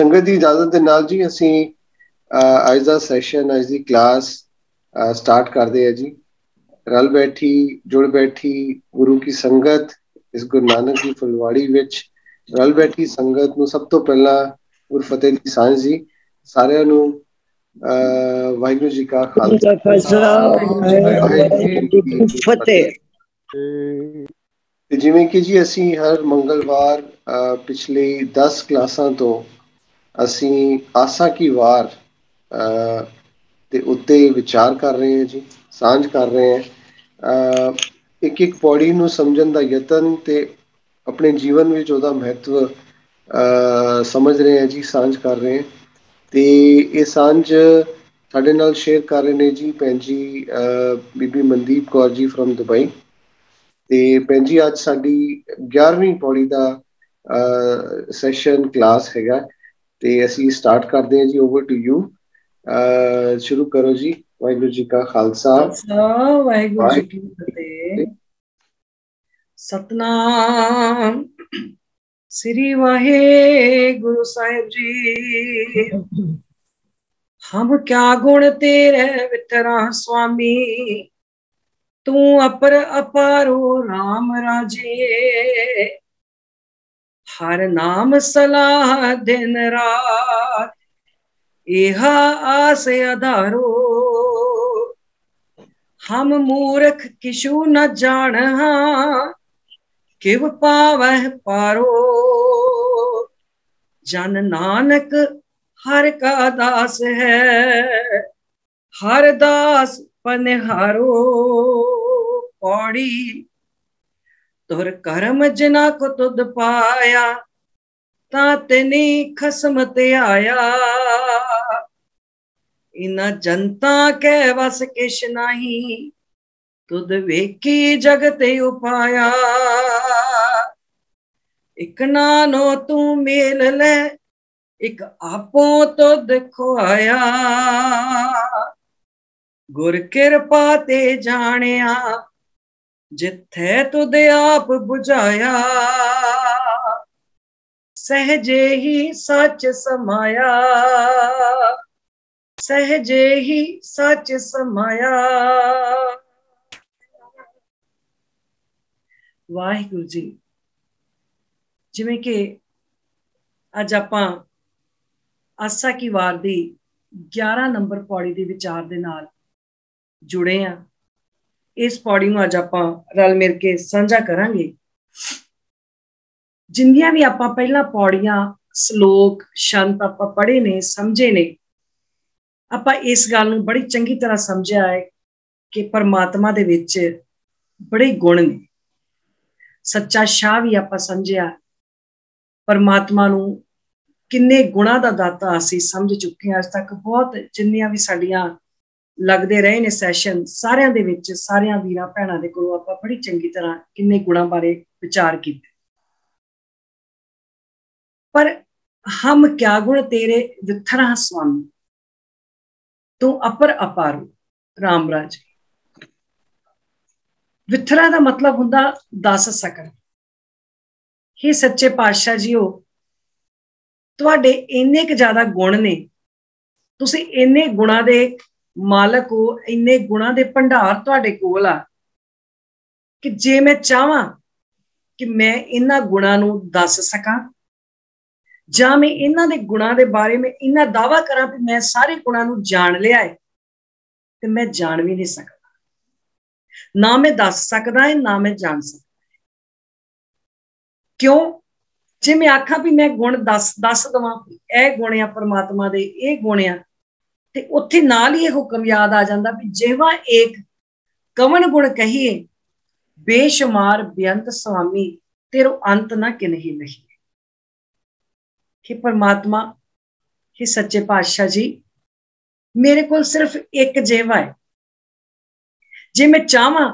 संगत की इजाजत के नाल जी असी अज का सैशन अज की क्लास स्टार्ट करते हैं जी। रल बैठी जुड़ बैठी गुरु की संगत इस गुरु नानक की फुलवाड़ी विच रल बैठी संगत नूं सब तो पहला गुरफतेह दी सांझ जी। सारिਆਂ ਨੂੰ वाहिगुरू जी का खालसा वाहिगुरू जी की फतेह। जिवें कि जी असी हर मंगलवार पिछली 10 क्लासां तो असी आसा की वार ते उत्ते विचार कर रहे हैं जी, सांझ कर रहे हैं। एक एक पौड़ी नूं समझण दा यतन ते अपने जीवन विच उहदा महत्व समझ रहे हैं जी, सांझ कर रहे हैं। ते ये सांझ साडे नाल शेयर कर रहे हैं जी भैन जी बीबी मनदीप कौर जी फ्रॉम दुबई। ते भैन जी अज साडी 11वीं पौड़ी दा सैशन क्लास हैगा ते असी स्टार्ट करते हैं जी। Over to you. शुरू करो जी। वाहिगुरू जी का खालसा वाहिगुरू जी की फतेह। सतनाम श्री वाहिगुरु साहिब जी। हम क्या गुण तेरे वितरा स्वामी, तू अपर अपारो राम राजे। हर नाम सलाह दिन रात, एहा आस आधारो। हम मूर्ख किशु न जानहा, किव पावह पारो। जन नानक हर का दास है, हर दास पनिहारो। पौड़ी तुर कर्म जिना को तुद पाया, तातनी खसम ते आया। इना जनता के वस किश नहीं, तुद वेखी जगत उपाया। एक नानो तू मेल ले, एक आपो तो देखो आया। गुर किरपा ते जानिया, जिथे तुद आप बुझाया। सहजे ही सच समाया, सहजे ही सच समाया। वाहिगुरु जी। जिवें कि अज आपां आसा की वार दी 11 नंबर पौड़ी दे विचार दे नाल जुड़े हैं। इस पौड़ी नूं अज आपां रल मिल के साझा करांगे। जिन्नियां भी आपां पहला पौड़ियां सलोक शंत आपां पढ़े ने समझे ने, आपां इस गल नूं बड़ी चंगी तरह समझिया है कि परमात्मा दे विच बड़े गुण ने। सच्चा शाह भी आपां समझिया, परमात्मा नूं किन्ने गुणा दा दाता असीं समझ चुके हैं। अज तक बहुत जिन्नियां भी साडियां लगदे रहे ने सैशन, सारियां दे विच सारियां वीरां भैणां दे कोलों आपां बड़ी चंगी तरह किन्ने गुणां बारे विचार कीते। पर हम क्या गुण तेरे विथरा स्वामी, तू अपर अपारो राम राजे। विथरा दा मतलब हुंदा दस सकन। हे सच्चे पातशाह जीओ, तुहाडे इन्ने क ज्यादा गुण ने, तुसीं इन्ने गुणां दे मालक हो, इन्ने गुणां दे भंडार तुहाडे कोल आ कि जे मैं चाहां कि मैं इन्हां गुणां नूं दस सकां, जां मैं इन्हां दे गुणां दे बारे में इन्ना दावा करां कि मैं सारे गुणां नूं जान लिया है, ते मैं जान भी नहीं सकदा। ना मैं दस सकदा है, ना मैं जान सकदा। क्यों? जे मैं आखा भी मैं गुण दस दवां, ए गुण आ परमात्मा दे, ए गुण आ, ते उत्थे नाल ही हुक्म याद आ जांदा भी जेवा एक कवन गुण कहिए, बेशुमार बेअंत स्वामी, तेरो अंत ना किन्ही नहीं। कि परमात्मा, कि सच्चे पातशाह जी, मेरे को सिर्फ एक जेवा है। जे मैं चाहां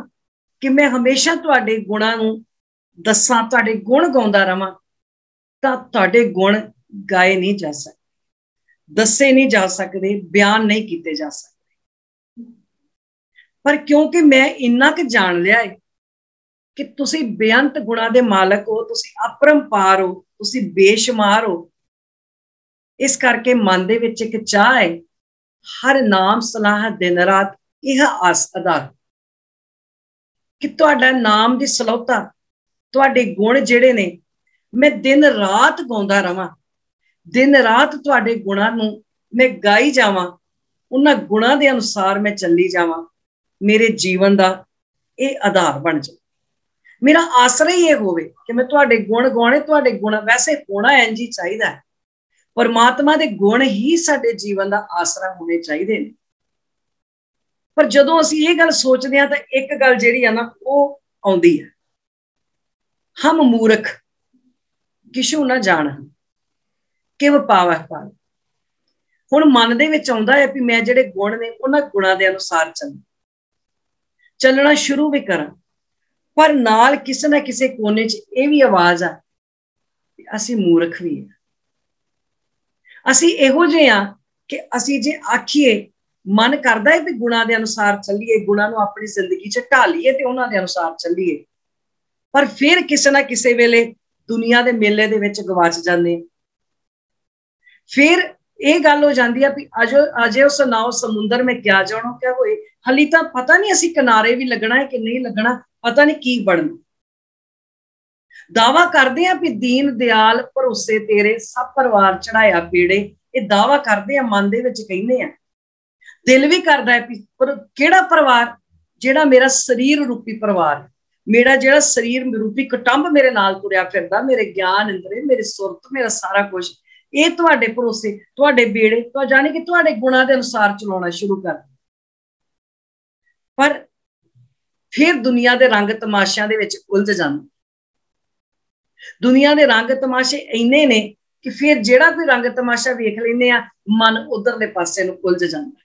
कि मैं हमेशा तुहाडे गुणां नूं दसां, तुहाडे गुण गाउंदा रवां, तां तुहाडे गुण गाए नहीं जा सकते, दसे नहीं जा सकते, बयान नहीं किए जा सकते। पर क्योंकि मैं इन्ना क जान लिया है कि तुसी बेअंत गुणा दे मालक हो, तुसी अपरंपार हो, तुसी बेशुमार हो, इस करके मन दे विच एक चाह है, हर नाम सलाह दिन रात यह आस आधार कि तुहाडा नाम दी सलौता, तुहाडे गुण जिहड़े ने मैं दिन रात गाउंदा रवां, दिन रात तुहाडे गुणां नूं मैं गाई जावां, उन्हां गुणां दे अनुसार मैं चली जावां, मेरे जीवन दा ये आधार बन जाए। मेरा आसरा ही ये होवे कि मैं तुहाडे गुण गाने, तुहाडे गुण वैसे होना इंज ही चाहिदा है, परमात्मा दे गुण ही साडे जीवन दा आसरा होने चाहिए। पर जदों असीं ये गल सोचदे हां तां एक गल जिहड़ी आ ना ओह आउंदी है, हम मूर्ख किशु ना जाण किव पावह पाल। हुण मन दे विच आउंदा है भी मैं जिहड़े गुण ने उन्हां गुणां दे अनुसार चलना शुरू भी करां, पर नाल किसी ना किसी कोने च ये भी आवाज आ असी मूर्ख भी है, असी इहो जे आ कि असी जे आखिए मन करदा है भी गुणां दे अनुसार चलीए, गुणां नूं अपनी जिंदगी च ढालीए ते उन्हां दे अनुसार चलीए, पर फिर किसी ना किसी वेले दुनिया दे मेले दे विच गवाच जांदे। फिर ये गल हो जाती है भी अजे उस नाव समुंदर में क्या जानो क्या होए, हली तो पता नहीं असी किनारे भी लगना है कि नहीं लगना, पता नहीं की बनना। दावा करते हैं भी दीन दयाल भरोसे तेरे सब परिवार चढ़ाया पेड़े, ये दावा करते हैं, मन दे विच कहने हैं, दिल भी करता है भी पर केड़ा परिवार, जेड़ा मेरा शरीर रूपी परिवार, मेरा जेड़ा शरीर रूपी कटंब मेरे नाल तुरया फिरदा, मेरे ज्ञान इंद्रे, मेरे सुरत, मेरा सारा कुछ ये तुहाडे भरोसे तुहाडे बेड़े तो जाने कि तुहाडे गुणां दे अनुसार चलाउणा शुरू कर। पर फिर दुनिया दे रंग तमाशिਆਂ दे विच उलझ जांदे, दुनिया दे रंग तमाशे इन्ने ने कि फिर जेड़ा कोई रंग तमाशा वेख लैंदे आ मन उधरले पासे नूं उलझ जांदा।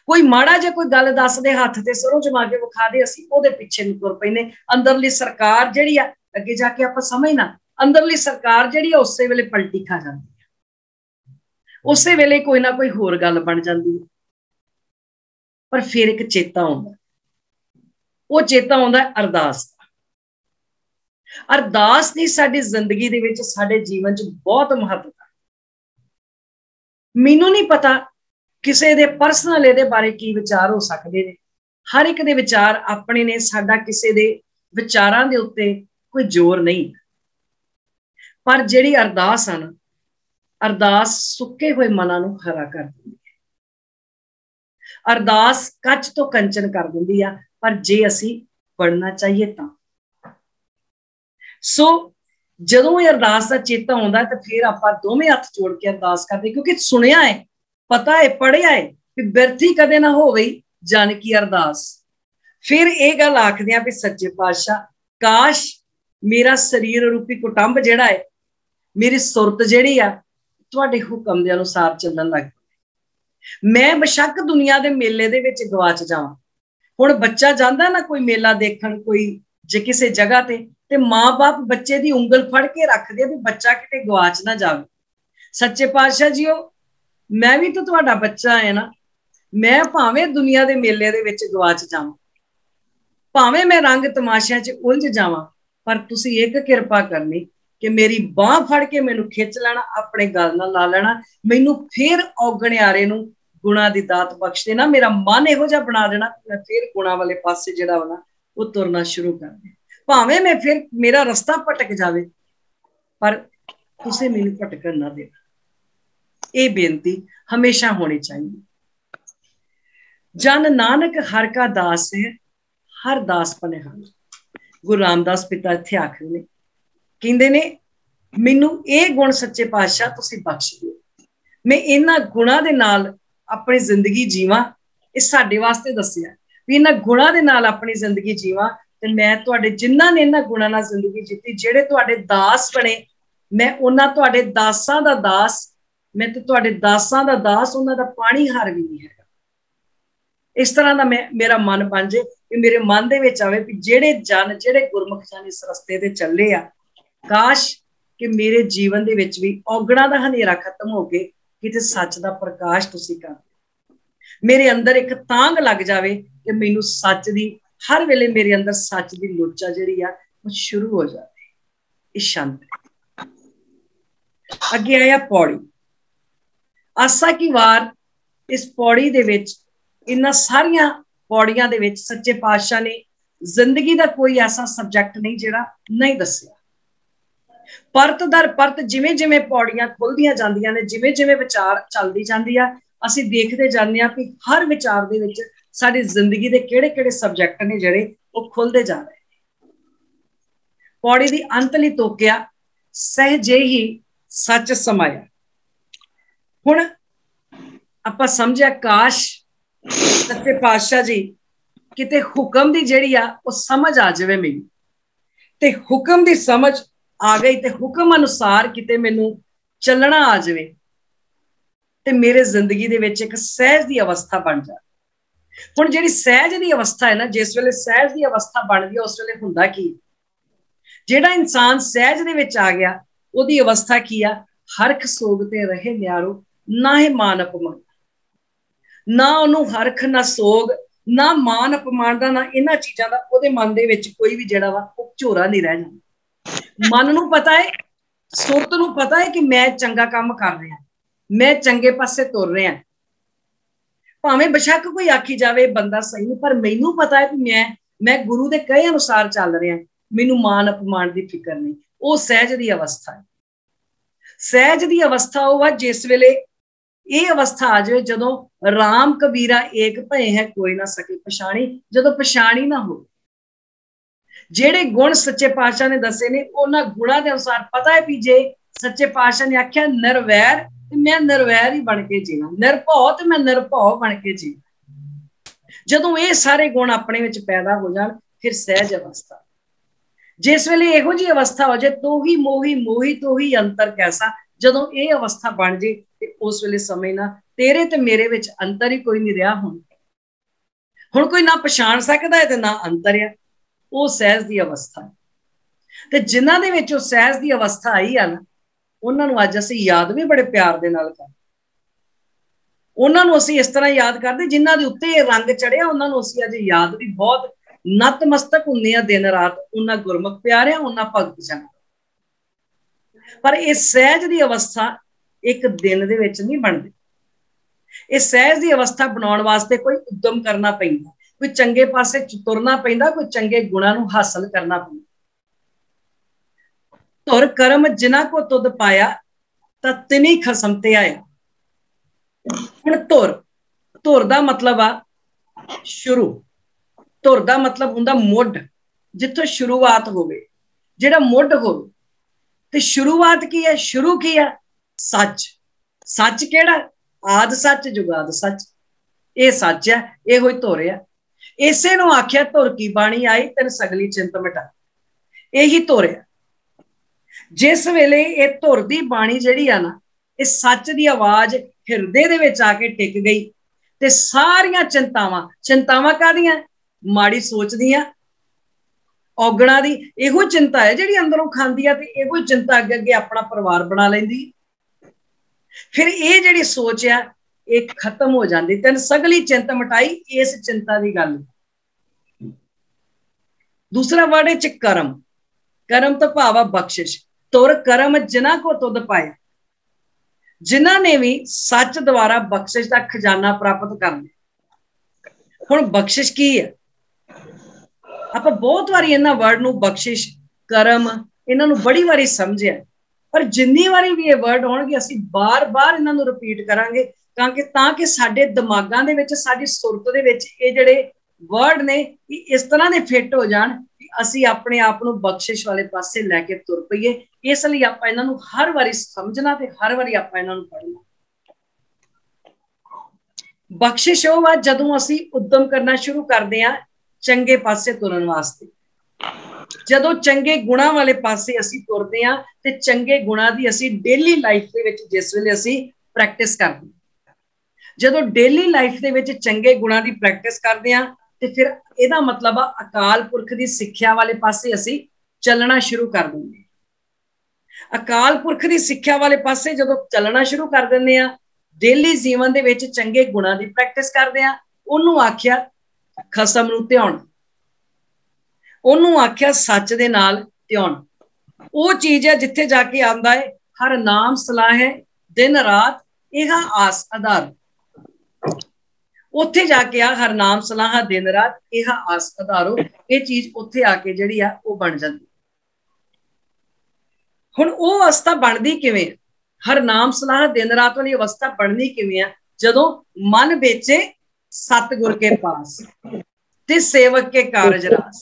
कोई माड़ा जे कोई गल दस दे हथ ते सरों जमा के विखा दे, असीं ओहदे पिछे नूं तुर पैंदे। अंदरली सरकार जिहड़ी आ अगे जाके आपां समझना, अंदरली सरकार जिहड़ी आ उसे वेले पलटी खा जाती है, उसे वेले कोई ना कोई होर गल बन जाती है। पर फिर एक चेता आउंदा, वो चेता आउंदा अरदास दा। अरदास दी साडी जिंदगी दे विच साडे जीवन च बहुत महत्व है। मैनूं नहीं पता किसी दे परसनल इहदे बारे की विचार हो सकदे ने, हर एक दे विचार अपने ने, साडा किसी दे विचारां दे उत्ते कोई जोर नहीं। पर जिहड़ी अरदास है ना, अरदास सुके हुए मनां नूं हरा कर दिंदी है, अरदास कच तो कंचन कर दिंदी आ, पर जे असीं पढ़ना चाहिए तां। सो जदों ये अरदास का चेता आउंदा ते फिर आपां दोवें हत्थ जोड़ के अरदास करदे, क्योंकि सुनिया है, पता है, पढ़िया है कि बिरथी कदे ना होवे जन की अरदास। फिर ये गल आखदे आ भी सच्चे पातशाह काश मेरा शरीर रूपी कुटुंब जिहड़ा है, मेरी सुरत जिहड़ी आ तुहाडे हुक्म दे अनुसार चलण लग पई। मैं बेशक दुनिया दे मेले दे विच गवाच जावां। हुण बच्चा जांदा ना कोई मेला देखण, कोई जे किसी जगह ते मां बाप बच्चे दी उंगल फड़ के रखदे भी बच्चा किते गवाच ना जावे। सच्चे पातशाह जीओ मैं भी तो तुहाडा बच्चा है ना, मैं भावें दुनिया दे मेले दे विच गवाच जावां, भावें मैं रंग तमाशिਆਂ च उलझ जावां, पर तुसीं एक किरपा करनी कि मेरी बांह फड़ के मैनू खिच लेना, अपने गल नाल ला लेना, मैनू फिर औगणियारे नूं गुणा दी दात बख्श देना, मेरा मन इहो जिहा बना देना मैं फिर गुणा वाले पासे जिहड़ा होना वो तुरना शुरू कर दे। भावें मैं फिर मेरा रस्ता भटक जावे, पर तुसीं मैनू भटकण ना देना। ये बेनती हमेशा होनी चाहिए। जन नानक हर का दास है, हर दास पनिहार। गुरु रामदास पिता इत्थे आखदे ने, कहंदे ने मैनू ये गुण सच्चे पातशाह तुसीं बख्श दिओ, मैं इन्हां गुणां दे नाल अपनी जिंदगी जीवां। ये साडे वास्ते दस्सिआ भी इन्हां गुणां दे नाल अपनी जिंदगी जीवां, ते मैं तुहाडे जिन्हां ने इन्हां गुणां नाल जिंदगी जीती, जिहड़े तुहाडे दास बने, मैं उन्हां तुहाडे दासां दा दास, मैं तो तुहाडे दासां दा दास, उन्हां दा पानी हार भी नहीं है। इस तरह का मैं मेरा मन बन जाए कि मेरे मन दे विच आवे भी जेड़े जन, जेड़े गुरमुख जन इस रस्ते ते चले आ, काश कि मेरे जीवन दे विच भी औगणा दा हनेरा खत्म हो के किते सच दा प्रकाश तुसीं कर, मेरे अंदर एक तांग लग जावे कि मैनू सच दी हर वेले मेरे अंदर सच दी लोचा जिहड़ी आ वो शुरू हो जाए। इस शांति अगे आया पौड़ी। ਆਸਾ ਕੀ ਵਾਰ ਇਸ ਪੌੜੀ ਦੇ ਵਿੱਚ, ਇਹਨਾਂ ਸਾਰੀਆਂ ਪੌੜੀਆਂ ਦੇ ਵਿੱਚ ਸੱਚੇ ਪਾਤਸ਼ਾਹ ਨੇ ਜ਼ਿੰਦਗੀ ਦਾ ਕੋਈ ਐਸਾ ਸਬਜੈਕਟ ਨਹੀਂ ਜਿਹੜਾ ਨਹੀਂ ਦੱਸਿਆ। ਪਰਤ ਦਰ ਪਰਤ ਜਿਵੇਂ ਜਿਵੇਂ ਪੌੜੀਆਂ ਖੁੱਲਦੀਆਂ ਜਾਂਦੀਆਂ ਨੇ, ਜਿਵੇਂ ਜਿਵੇਂ ਵਿਚਾਰ ਚੱਲਦੀ ਜਾਂਦੀ ਆ, ਅਸੀਂ ਦੇਖਦੇ ਜਾਂਦੇ ਹਾਂ ਕਿ ਹਰ ਵਿਚਾਰ ਦੇ ਵਿੱਚ ਸਾਡੀ ਜ਼ਿੰਦਗੀ ਦੇ ਕਿਹੜੇ ਕਿਹੜੇ ਸਬਜੈਕਟ ਨੇ ਜਿਹੜੇ ਉਹ ਖੁੱਲਦੇ ਜਾ ਰਹੇ ਨੇ। ਪੌੜੀ ਦੀ ਅੰਤਲੀ ਤੋਕਿਆ ਸਹਿਜੇ ਹੀ ਸੱਚ ਸਮਾਇਆ। ਹੁਣ ਆਪਾਂ ਸਮਝਿਆ ਕਾਸ਼ ਸੱਚੇ ਪਾਤਸ਼ਾਹ ਜੀ ਕਿਤੇ ਹੁਕਮ ਦੀ ਜਿਹੜੀ ਆ ਉਹ ਸਮਝ ਆ ਜਾਵੇ ਮੈਨੂੰ, ਤੇ ਹੁਕਮ ਦੀ ਸਮਝ ਆ ਗਈ ਤੇ ਹੁਕਮ ਅਨੁਸਾਰ ਕਿਤੇ ਮੈਨੂੰ ਚੱਲਣਾ ਆ ਜਾਵੇ ਤੇ ਮੇਰੇ ਜ਼ਿੰਦਗੀ ਦੇ ਵਿੱਚ ਇੱਕ ਸਹਿਜ ਦੀ ਅਵਸਥਾ ਬਣ ਜਾਵੇ। ਹੁਣ ਜਿਹੜੀ ਸਹਿਜ ਦੀ ਅਵਸਥਾ ਹੈ ਨਾ, ਜਿਸ ਵੇਲੇ ਸਹਿਜ ਦੀ ਅਵਸਥਾ ਬਣਦੀ ਹੈ ਉਸ ਵੇਲੇ ਹੁੰਦਾ ਕੀ, ਜਿਹੜਾ ਇਨਸਾਨ ਸਹਿਜ ਦੇ ਵਿੱਚ ਆ ਗਿਆ ਉਹਦੀ ਅਵਸਥਾ ਕੀ ਆ, ਹਰਖ ਸੋਗ ਤੇ ਰਹੇ ਨਿਆਰੋ ਨਾ ਹੀ ਮਾਨ ਅਪਮਾਨ। ਨਾ ਉਹਨੂੰ ਹਰਖ, ਨਾ ਸੋਗ, ਨਾ ਮਾਨ ਅਪਮਾਨ ਦਾ, ਨਾ ਇਹਨਾਂ ਚੀਜ਼ਾਂ ਦਾ ਉਹਦੇ ਮਨ ਦੇ ਵਿੱਚ ਕੋਈ ਵੀ ਜਿਹੜਾ ਵਾ ਉਹ ਝੋਰਾ ਨਹੀਂ ਰਹਿ ਜਾਂਦਾ। ਮਨ ਨੂੰ ਪਤਾ ਹੈ, ਸੁਰਤ ਨੂੰ ਪਤਾ ਹੈ ਕਿ ਮੈਂ ਚੰਗਾ ਕੰਮ ਕਰ ਰਿਹਾ, ਮੈਂ ਚੰਗੇ ਪਾਸੇ ਤੁਰ ਰਿਹਾ, ਭਾਵੇਂ ਬੇਸ਼ੱਕ ਕੋਈ ਆਖੀ ਜਾਵੇ ਬੰਦਾ ਸਹੀ ਨਹੀਂ, ਪਰ ਮੈਨੂੰ ਪਤਾ ਹੈ ਕਿ ਮੈਂ ਗੁਰੂ ਦੇ ਕਹੇ ਅਨੁਸਾਰ ਚੱਲ ਰਿਹਾ, ਮੈਨੂੰ ਮਾਨ ਅਪਮਾਨ ਦੀ ਫਿਕਰ ਨਹੀਂ। ਉਹ ਸਹਿਜ ਦੀ ਅਵਸਥਾ ਹੈ। ਸਹਿਜ ਦੀ ਅਵਸਥਾ ਉਹ ਆ ਜਿਸ ਵੇਲੇ ਇਹ ਅਵਸਥਾ ਆ ਜਾਵੇ ਜਦੋਂ ਰਾਮ ਕਬੀਰਾ ਏਕ ਭਏ ਹੈ ਕੋਈ ਨਾ ਸਕੇ ਪਛਾਣੀ, ਜਦੋਂ ਪਛਾਣੀ ਨਾ ਹੋ। ਜਿਹੜੇ ਗੁਣ ਸੱਚੇ ਪਾਤਸ਼ਾਹ ਨੇ ਦੱਸੇ ਨੇ ਉਹਨਾਂ ਗੁਣਾਂ ਦੇ ਅਨੁਸਾਰ ਪਤਾ ਹੈ ਵੀ ਜੇ ਸੱਚੇ ਪਾਤਸ਼ਾਹ ਨੇ ਆਖਿਆ ਨਿਰਵੈਰ ਤੇ ਮੈਂ ਨਿਰਵੈਰ ਹੀ ਬਣ ਕੇ ਜੀਵਾਂ, ਨਿਰਭਉ ਤੇ ਮੈਂ ਨਿਰਭਉ ਬਣ ਕੇ ਜੀਵਾਂ। ਜਦੋਂ ਇਹ ਸਾਰੇ ਗੁਣ ਆਪਣੇ ਵਿੱਚ ਪੈਦਾ ਹੋ ਜਾਣ ਫਿਰ ਸਹਿਜ ਅਵਸਥਾ। ਜਿਸ ਵੇਲੇ ਇਹੋ ਜਿਹੀ ਅਵਸਥਾ ਹੋ ਜਾਏ ਤੋਹੀ ਮੋਹੀ ਮੋਹੀ ਤੋਹੀ ਅੰਤਰ ਕੈਸਾ, ਜਦੋਂ ਇਹ ਅਵਸਥਾ ਬਣ ਜੇ ਤੇ ਉਸ ਵੇਲੇ ਸਮਝਣਾ ਤੇਰੇ ਤੇ ਮੇਰੇ ਵਿੱਚ ਅੰਤਰ ਹੀ ਕੋਈ ਨਹੀਂ ਰਿਹਾ। ਹੁਣ ਕੋਈ ਨਾ ਪਛਾਣ ਸਕਦਾ ਹੈ ਤੇ ਨਾ ਅੰਤਰ ਆ। ਉਹ ਸਹਿਜ ਦੀ ਅਵਸਥਾ ਹੈ। ਤੇ ਜਿਨ੍ਹਾਂ ਦੇ ਵਿੱਚ ਉਹ ਸਹਿਜ ਦੀ ਅਵਸਥਾ ਆਈ ਆ ਨਾ, ਉਹਨਾਂ ਨੂੰ ਅੱਜ ਅਸੀਂ ਯਾਦ ਵੀ ਬੜੇ ਪਿਆਰ ਦੇ ਨਾਲ ਕਰਦੇ। ਉਹਨਾਂ ਨੂੰ ਅਸੀਂ ਇਸ ਤਰ੍ਹਾਂ ਯਾਦ ਕਰਦੇ ਜਿਨ੍ਹਾਂ ਦੇ ਉੱਤੇ ਇਹ ਰੰਗ ਚੜਿਆ, ਉਹਨਾਂ ਨੂੰ ਅਸੀਂ ਅੱਜ ਯਾਦ ਵੀ ਬਹੁਤ ਨਤਮਸਤਕ ਹੁੰਦੇ ਆ ਦਿਨ ਰਾਤ। ਉਹਨਾਂ ਗੁਰਮੁਖ ਪਿਆਰਿਆਂ, ਉਹਨਾਂ ਭਗਤ ਜਨ। ਪਰ ਇਹ ਸਹਿਜ ਦੀ ਅਵਸਥਾ ਇੱਕ ਦਿਨ ਦੇ ਵਿੱਚ ਨਹੀਂ ਬਣਦੀ। ਇਹ ਸਹਿਜ ਦੀ ਅਵਸਥਾ ਬਣਾਉਣ ਵਾਸਤੇ ਕੋਈ ਉਦਮ ਕਰਨਾ ਪੈਂਦਾ, ਕੋਈ ਚੰਗੇ ਪਾਸੇ ਤੁਰਨਾ ਪੈਂਦਾ, ਕੋਈ ਚੰਗੇ ਗੁਣਾਂ ਨੂੰ ਹਾਸਲ ਕਰਨਾ ਪੈਂਦਾ। ਧੁਰ ਕਰਮ ਜਿਨ੍ਹਾਂ ਕੋ ਤੁਧ ਪਾਇਆ ਤਾਂ ਤਿਨੀ ਖਸਮ ਤੇ ਆਇਆ। ਹੁਣ ਧੁਰ ਦਾ ਮਤਲਬ ਆ ਸ਼ੁਰੂ। ਧੁਰ ਦਾ ਮਤਲਬ ਹੁੰਦਾ ਮੁੱਢ, ਜਿੱਥੋਂ ਸ਼ੁਰੂਆਤ ਹੋਵੇ, ਜਿਹੜਾ ਮੁੱਢ ਹੋਵੇ। ਤੇ ਸ਼ੁਰੂਆਤ ਕੀ ਹੈ? ਸ਼ੁਰੂ ਕੀ ਹੈ? ਸੱਚ। ਸੱਚ ਕਿਹੜਾ? ਆਦ ਸੱਚ ਜੁਗਾਦ ਸੱਚ। ਇਹ ਸੱਚ ਹੈ, ਇਹੋ ਹੀ ਧੁਰ ਹੈ। ਇਸੇ ਨੂੰ ਆਖਿਆ ਧੁਰ ਕੀ ਬਾਣੀ ਆਈ ਤੈਨੂੰ ਸਗਲੀ ਚਿੰਤ ਮਿਟਾ। ਇਹੀ ਧੁਰ ਹੈ। ਜਿਸ ਵੇਲੇ ਇਹ ਧੁਰ ਦੀ ਬਾਣੀ ਜਿਹੜੀ ਆ ਨਾ, ਇਹ ਸੱਚ ਦੀ ਆਵਾਜ਼ ਹਿਰਦੇ ਦੇ ਵਿੱਚ ਆ ਕੇ ਟਿਕ ਗਈ ਤੇ ਸਾਰੀਆਂ ਚਿੰਤਾਵਾਂ ਕਾਹਦੀਆਂ? ਮਾੜੀ ਸੋਚ ਦੀਆਂ, ਔਗਣਾ ਦੀ। ਇਹੋ ਚਿੰਤਾ ਹੈ ਜਿਹੜੀ ਅੰਦਰੋਂ ਖਾਂਦੀ ਆ, ਤੇ ਇਹੋ ਚਿੰਤਾ ਅੱਗੇ ਅੱਗੇ ਆਪਣਾ ਪਰਿਵਾਰ ਬਣਾ ਲੈਂਦੀ। ਫਿਰ ਇਹ ਜਿਹੜੀ ਸੋਚ ਆ ਇਹ ਖਤਮ ਹੋ ਜਾਂਦੀ। ਤੈਨੂੰ ਸਗਲੀ ਚਿੰਤ ਮਿਟਾਈ, ਇਸ ਚਿੰਤਾ ਦੀ ਗੱਲ। ਦੂਸਰਾ ਵਰਡ ਚ ਕਰਮ। ਕਰਮ ਤੋਂ ਭਾਵ ਆ ਬਖਸ਼ਿਸ਼। ਤੁਰ ਕਰਮ ਜਿਨ੍ਹਾਂ ਕੋ ਤੁਧ ਪਾਇਆ, ਜਿਨ੍ਹਾਂ ਨੇ ਵੀ ਸੱਚ ਦੁਆਰਾ ਬਖਸ਼ਿਸ਼ ਦਾ ਖਜ਼ਾਨਾ ਪ੍ਰਾਪਤ ਕਰ ਲਿਆ। ਹੁਣ ਬਖਸ਼ਿਸ਼ ਕੀ ਹੈ? ਆਪਾਂ ਬਹੁਤ ਵਾਰੀ ਇਹਨਾਂ ਵਰਡ ਨੂੰ ਬਖਸ਼ਿਸ਼, ਕਰਮ, ਇਹਨਾਂ ਨੂੰ ਬੜੀ ਵਾਰੀ ਸਮਝਿਆ, ਪਰ ਜਿੰਨੀ ਵਾਰੀ ਵੀ ਇਹ ਵਰਡ ਹੋਣਗੇ ਅਸੀਂ ਬਾਰ-ਬਾਰ ਇਹਨਾਂ ਨੂੰ ਰਿਪੀਟ ਕਰਾਂਗੇ ਤਾਂ ਕਿ ਸਾਡੇ ਦਿਮਾਗਾਂ ਦੇ ਵਿੱਚ, ਸਾਡੀ ਸੁਰਤ ਦੇ ਵਿੱਚ ਇਹ ਜਿਹੜੇ ਵਰਡ ਨੇ ਇਸ ਤਰ੍ਹਾਂ ਦੇ ਫਿੱਟ ਹੋ ਜਾਣ ਕਿ ਅਸੀਂ ਆਪਣੇ ਆਪ ਨੂੰ ਬਖਸ਼ਿਸ਼ ਵਾਲੇ ਪਾਸੇ ਲੈ ਕੇ ਤੁਰ ਪਈਏ। ਇਸ ਲਈ ਆਪਾਂ ਇਹਨਾਂ ਨੂੰ ਹਰ ਵਾਰੀ ਸਮਝਣਾ ਤੇ ਹਰ ਵਾਰੀ ਆਪਾਂ ਇਹਨਾਂ ਨੂੰ ਪੜ੍ਹਨਾ। ਬਖਸ਼ਿਸ਼ ਉਹ ਆ ਜਦੋਂ ਅਸੀਂ ਉਦਮ ਕਰਨਾ ਸ਼ੁਰੂ ਕਰਦੇ ਹਾਂ ਚੰਗੇ ਪਾਸੇ ਤੁਰਨ ਵਾਸਤੇ। ਜਦੋਂ ਚੰਗੇ ਗੁਣਾਂ ਵਾਲੇ ਪਾਸੇ ਅਸੀਂ ਤੁਰਦੇ ਹਾਂ ਤੇ ਚੰਗੇ ਗੁਣਾਂ ਦੀ ਅਸੀਂ ਡੇਲੀ ਲਾਈਫ ਦੇ ਵਿੱਚ ਜਿਸ ਵੇਲੇ ਅਸੀਂ ਪ੍ਰੈਕਟਿਸ ਕਰਦੇ ਹਾਂ, ਜਦੋਂ ਡੇਲੀ ਲਾਈਫ ਦੇ ਵਿੱਚ ਚੰਗੇ ਗੁਣਾਂ ਦੀ ਪ੍ਰੈਕਟਿਸ ਕਰਦੇ ਹਾਂ ਤੇ ਫਿਰ ਇਹਦਾ ਮਤਲਬ ਆ ਅਕਾਲ ਪੁਰਖ ਦੀ ਸਿੱਖਿਆ ਵਾਲੇ ਪਾਸੇ ਅਸੀਂ ਚੱਲਣਾ ਸ਼ੁਰੂ ਕਰ ਦਿੰਦੇ ਹਾਂ। ਅਕਾਲ ਪੁਰਖ ਦੀ ਸਿੱਖਿਆ ਵਾਲੇ ਪਾਸੇ ਜਦੋਂ ਚੱਲਣਾ ਸ਼ੁਰੂ ਕਰ ਦਿੰਦੇ ਹਾਂ, ਡੇਲੀ ਜੀਵਨ ਦੇ ਵਿੱਚ ਚੰਗੇ ਗੁਣਾਂ ਦੀ ਪ੍ਰੈਕਟਿਸ ਕਰਦੇ ਹਾਂ, ਉਹਨੂੰ ਆਖਿਆ ਖਸਮ ਨੂੰ ਧਿਆਉਣਾ, ਉਹਨੂੰ ਆਖਿਆ ਸੱਚ ਦੇ ਨਾਲ ਧਿਆਉਣਾ। ਉਹ ਚੀਜ਼ ਹੈ ਜਿੱਥੇ ਜਾ ਕੇ ਆਉਂਦਾ ਹੈ ਹਰ ਨਾਮ ਸਲਾਹੇ ਦਿਨ ਰਾਤ यह आस आधार। उत्थे जाके आ हरनाम सलाह दिन रात यह आस आधारो, ये चीज उत्थे आके जिहड़ी आ वो बन जाती। हुण वो अवस्था बनती किवें, हरनाम सलाह दिन रात वाली अवस्था बननी किवें आ, जदों मन बेचे सतगुर के पास ते सेवक के कारज रास।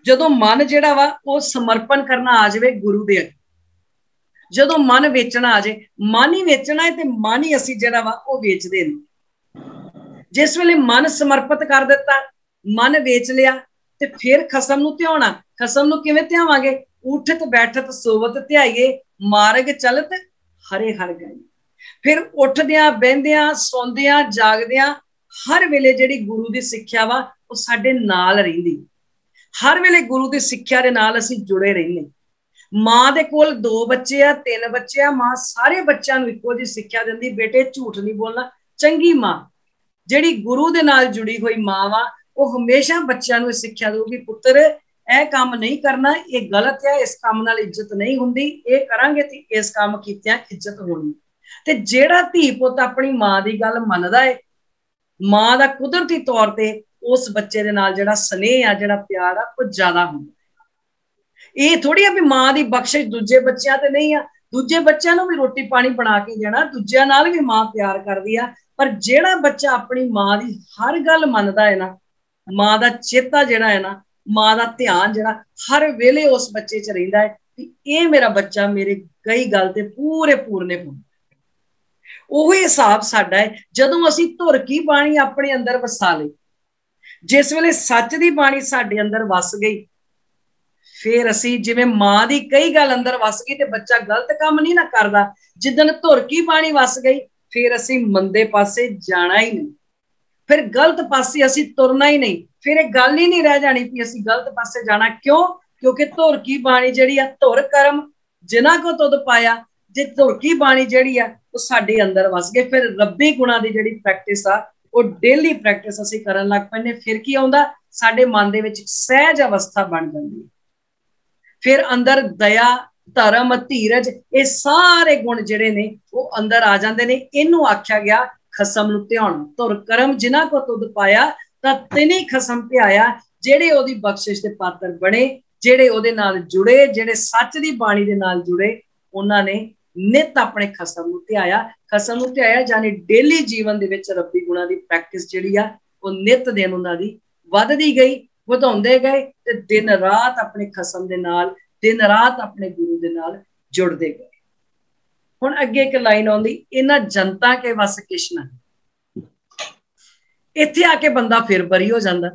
जदों मन जिहड़ा वा वो समर्पण करना आ जाए गुरु दे अगे, जदों मन वेचना आ जाए, मन ही वेचना है ते मन ही असीं जिहड़ा वा वो वेचदे ने। जिस वेले मन समर्पित कर दिता, मन वेच लिया, ते फिर खसम नूं ध्याउणा। खसम नूं किवें ध्यावांगे? उठत बैठत सोवत ध्याइए, मार्ग चलत हरे हर गाइए। फिर उठदियां बहिंदियां सौंदियां जागदियां हर वेले जिहड़ी गुरु दी सिੱਖਿਆ वा वो साडे नाल रहिंदी। हर वेले गुरु दी सिੱਖਿਆ दे नाल असीं जुड़े रहिंदे। मां दे कोल 2 बच्चे आ 3 बच्चे आ, मां सारे बच्चों नूं इक्को जी सिੱਖਿਆ दिंदी, बेटे झूठ नहीं बोलना। चंगी मां जिहड़ी गुरु दे नाल जुड़ी हुई मां वा वो हमेशा बच्चों नूं सिੱਖਿਆ दूगी, पुत्र यह काम नहीं करना, ये गलत है, इस काम नाल इज्जत नहीं हुंदी, ये करांगे ते इस काम कीतियां इज्जत होनी। ते जिहड़ा धी पुत अपनी मां दी गल मनदा है, मां दा कुदरती तौर ते उस बच्चे दे नाल जिहड़ा स्नेह आ जिहड़ा प्यार आ वो ज्यादा हुंदा। ये थोड़ी आ भी मां दी बख्शिश दूजे बच्चों ते नहीं आ, दूजे बच्चों नूं भी रोटी पानी बना के देना, दूजिਆਂ नाल भी मां प्यार करदी आ। पर जिहड़ा बच्चा अपनी मां दी हर गल मनदा है ना, मां दा चेता जिहड़ा है ना, मां दा ध्यान जिहड़ा हर वेले उस बच्चे च रहिंदा है कि ये मेरा बच्चा मेरे कई गल ते पूरे पूरने पाउंदा। ਉਹੀ हिसाब साडा है जदों असीं धुर की बाणी अपने अंदर वसा लई, जिस वेले सच दी बाणी साडे अंदर वस गई, फिर असीं जिवें मां दी कई गल अंदर वस गई ते बच्चा गलत काम नहीं ना करदा। जिदन धुर की बाणी वस गई फिर असीं मंदे पासे जाना ही नहीं, फिर गलत पासे असीं तुरना ही नहीं, फिर एक गल ही नहीं रह जानी कि असीं गलत पासे जाना। क्यों? क्योंकि धुर की बाणी जिहड़ी आ धुर कर्म जिन्हां को तुद पाया, जे धुर की बाणी जिहड़ी आ वो साडे अंदर वस गई, फिर रब्बी गुणां दी जिहड़ी प्रैक्टिस आ वो डेली प्रैक्टिस असीं करन लग पैंदे। फिर की आउंदा? साडे मन दे विच सहज अवस्था बन जांदी, फिर अंदर दया धर्म धीरज ये सारे गुण जिहड़े ने वो अंदर आ जांदे ने। इहनूं आख्या गया खसम नूं ध्याउणा। धुर कर्म जिन्हां को तुद पाया तां तिनी खसम ध्याया, जिहड़े ओदी बख्शिश दे पात्र बने, जिहड़े ओदे नाल जुड़े, जिहड़े सच दी बाणी दे नाल जुड़े, उन्हां ने नित अपने खसम नूं ध्याया। खसम नूं ध्याया यानी डेली जीवन दे विच रब्बी गुणां दी प्रैक्टिस जिहड़ी आ वो नित दिन उन्हां दी वधदी गई, ਵਧਾਉਂਦੇ गए ते दिन रात अपने खसम दे नाल, दिन रात अपने गुरु दे नाल जुड़ते गए। हुण अगे एक लाइन आउंदी, इन्हां जनता के वस किश ना। इत्थे आके बंदा फिर बरी हो जांदा